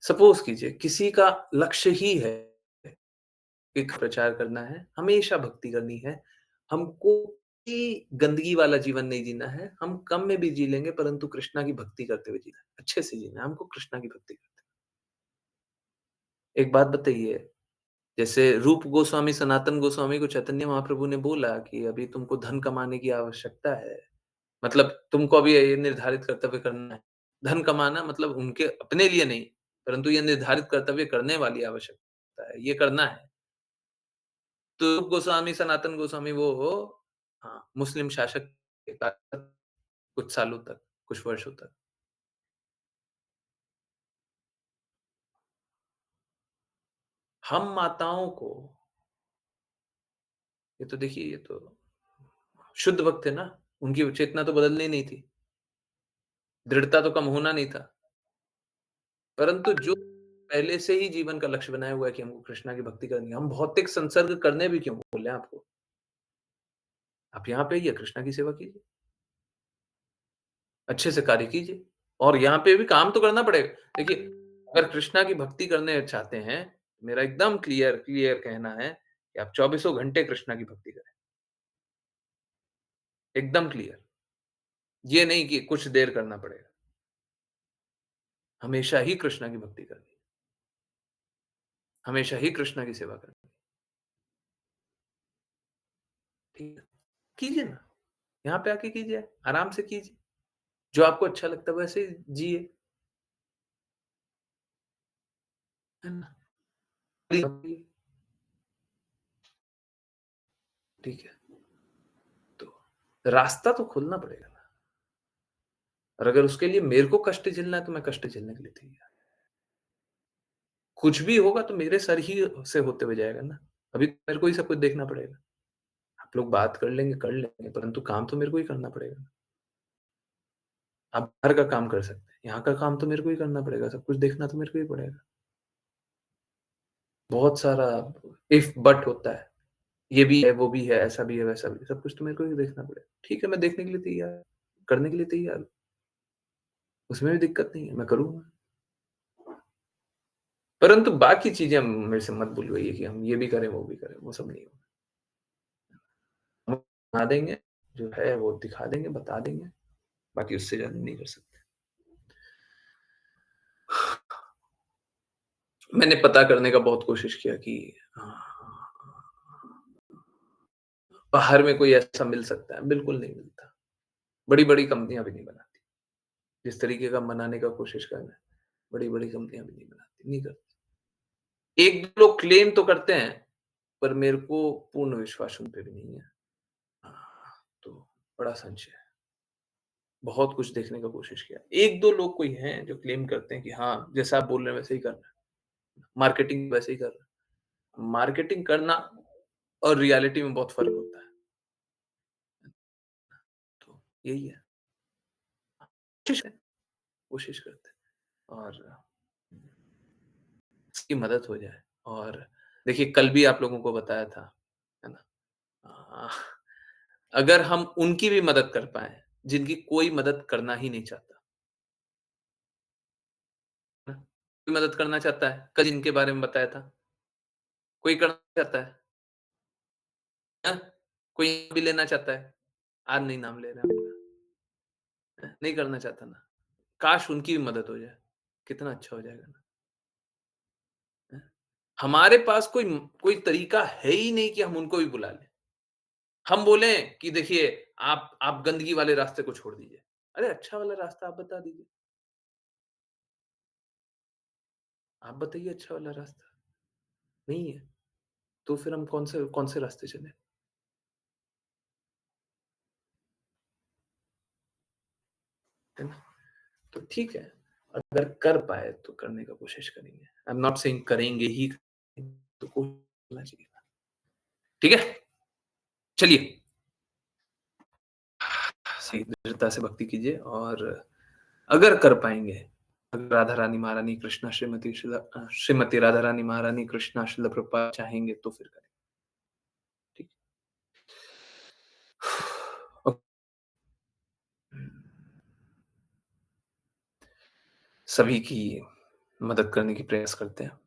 सपोज़ कीजिए किसी का लक्ष्य ही है एक प्रचार करना है, हमेशा भक्ति करनी है, हमको कोई गंदगी वाला जीवन नहीं जीना है, हम कम में भी जी लेंगे परंतु कृष्णा की भक्ति करते हुए जीना है, अच्छे से जीना है, हमको कृष्णा की भक्ति करते हुए। एक बात बताइए, जैसे रूप गोस्वामी, सनातन गोस्वामी को चैतन्य महाप्रभु ने बोला कि अभी तुमको धन कमाने की आवश्यकता है, मतलब तुमको अभी ये निर्धारित कर्तव्य करना है। धन कमाना मतलब उनके अपने लिए नहीं, परंतु ये निर्धारित कर्तव्य करने वाली आवश्यकता है, ये करना है। तो गोस्वामी, सनातन गोस्वामी वो हाँ, मुस्लिम शासक के तहत कुछ सालों तक, कुछ वर्षों तक। हम माताओं को ये तो देखिए ये तो शुद्ध भक्त थे ना, उनकी चेतना तो बदलनी नहीं थी, दृढ़ता तो कम होना नहीं था। परंतु जो पहले से ही जीवन का लक्ष्य बनाया हुआ है कि हमको कृष्णा की भक्ति करनी है, हम भौतिक संसर्ग करने भी क्यों बोल रहे हैं आपको? आप यहाँ पे आइए, कृष्णा की सेवा कीजिए, अच्छे से कार्य कीजिए और यहाँ पे भी काम तो करना पड़ेगा। देखिए, अगर कृष्णा की भक्ति करने चाहते हैं, मेरा एकदम क्लियर क्लियर कहना है कि आप चौबीसों घंटे कृष्णा की भक्ति करें, एकदम क्लियर। ये नहीं कि कुछ देर करना पड़ेगा, हमेशा ही कृष्णा की भक्ति करनी है, हमेशा ही कृष्णा की सेवा करनी है, ठीक है? कीजिए ना, यहाँ पे आके कीजिए, आराम से कीजिए, जो आपको अच्छा लगता है वैसे ही जिए, है ना? ठीक है, तो रास्ता तो खोलना पड़ेगा ना, और अगर उसके लिए मेरे को कष्ट झेलना है, तो मैं कष्ट झेलने के लिए तैयार। कुछ भी होगा तो मेरे सर ही से होते हुए जाएगा ना, अभी मेरे को ही सब कुछ देखना पड़ेगा। आप लोग बात कर लेंगे, परंतु काम तो मेरे को ही करना पड़ेगा ना। आप बाहर का काम कर सकते हैं, यहाँ का काम तो मेरे को ही करना पड़ेगा, सब कुछ देखना तो मेरे को ही पड़ेगा। बहुत सारा इफ बट होता है, ये भी है, वो भी है, ऐसा भी है, वैसा भी है, सब कुछ तो मेरे को ही देखना पड़ेगा। ठीक है, मैं देखने के लिए तैयार, करने के लिए तैयार हूँ, उसमें भी दिक्कत नहीं है, मैं करूँगा। परंतु बाकी चीज़ें मेरे से मत बुलवाइए कि हम ये भी करें, वो भी करें, वो सब नहीं होगा। हम बना देंगे, जो है वो दिखा देंगे, बता देंगे, बाकी उससे ज़्यादा नहीं कर सकते। मैंने पता करने का बहुत कोशिश किया कि बाहर में कोई ऐसा मिल सकता है, बिल्कुल नहीं मिलता। बड़ी-बड़ी कंपनियाँ भी नहीं बनाती। जिस तरीके का मनाने का कोशिश कर रहे हैं, बड़ी-बड़ी कंपनियाँ भी नहीं बनाती, नहीं करती। 1-2 लोग क्लेम तो करते हैं, पर मेरे को पूर्ण विश्वास उन पे भी नहीं है। तो बड़ा संशय है। बहुत कुछ देखने का कोशिश किया। 1-2 लोग कोई हैं जो क्लेम करते हैं कि हाँ, जैसा आप बोल रहे हैं वैसे ही करना है। मार्केटिंग वैसे ही कर रहे हैं। मार्केटिंग करना और रियलिटी में बहुत फ़र्क होता है। तो यही है। कोशिश करते हैं और इसकी मदद हो जाए और देखिए कल भी आप लोगों को बताया था, है ना? अ, अगर हम उनकी भी मदद कर पाएँ, जिनकी कोई मदद करना ही नहीं चाहता, है ना? कोई मदद करना चाहता है, कल जिनके बारे में बताया था, कोई करना चाहता है, हैं? कोई भी लेना चाहता है, आज नहीं नाम ले रहे हैं उनका, नहीं करना चाहता ना, काश उनकी भी मदद हो जाए, कितना अच्छा हो जाएगा ना, हैं? हमारे पास कोई तरीका है ही नहीं कि हम उनको भी बुला लें। हम बोलें कि देखिए आप गंदगी वाले रास्ते को छोड़ दीजिए। अरे अच्छा वाला रास्ता आप बता दीजिए। आप बताइए अच्छा वाला रास्ता, नहीं है, तो फिर हम कौन से रास्ते चलें? है ना? तो ठीक है, अगर कर पाए तो करने का कोशिश करेंगे। आई एम नॉट सेइंग करेंगे ही, तो कोशिश करना चाहिए। ठीक है? चलिए, सही दृढ़ता से भक्ति कीजिए और अगर कर पाएँगे, अगर राधा रानी महारानी कृष्णा श्रीमती राधा रानी महारानी कृष्णा श्रील प्रभुपाद चाहेंगे तो फिर करें। ठीक। सभी की मदद करने की प्रयास करते हैं।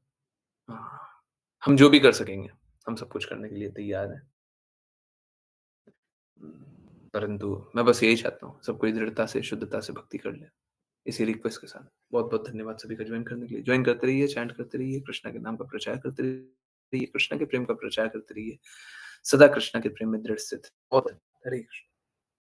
हाँ, हम जो भी कर सकेंगे, हम सब कुछ करने के लिए तैयार हैं। परंतु मैं बस यही चाहता हूँ, सब कोई दृढ़ता से, शुद्धता से भक्ति कर ले। इसी रिक्वेस्ट के साथ बहुत-बहुत धन्यवाद सभी का जॉइन करने के लिए। जॉइन करते रहिए, चैंट करते रहिए, कृष्णा के नाम का प्रचार करते रहिए, कृष्णा के प्रेम का प्रचार करते रहिए। सदा कृष्णा के प्रेम में दृढ़ स्थित। बहुत हरे कृष्ण।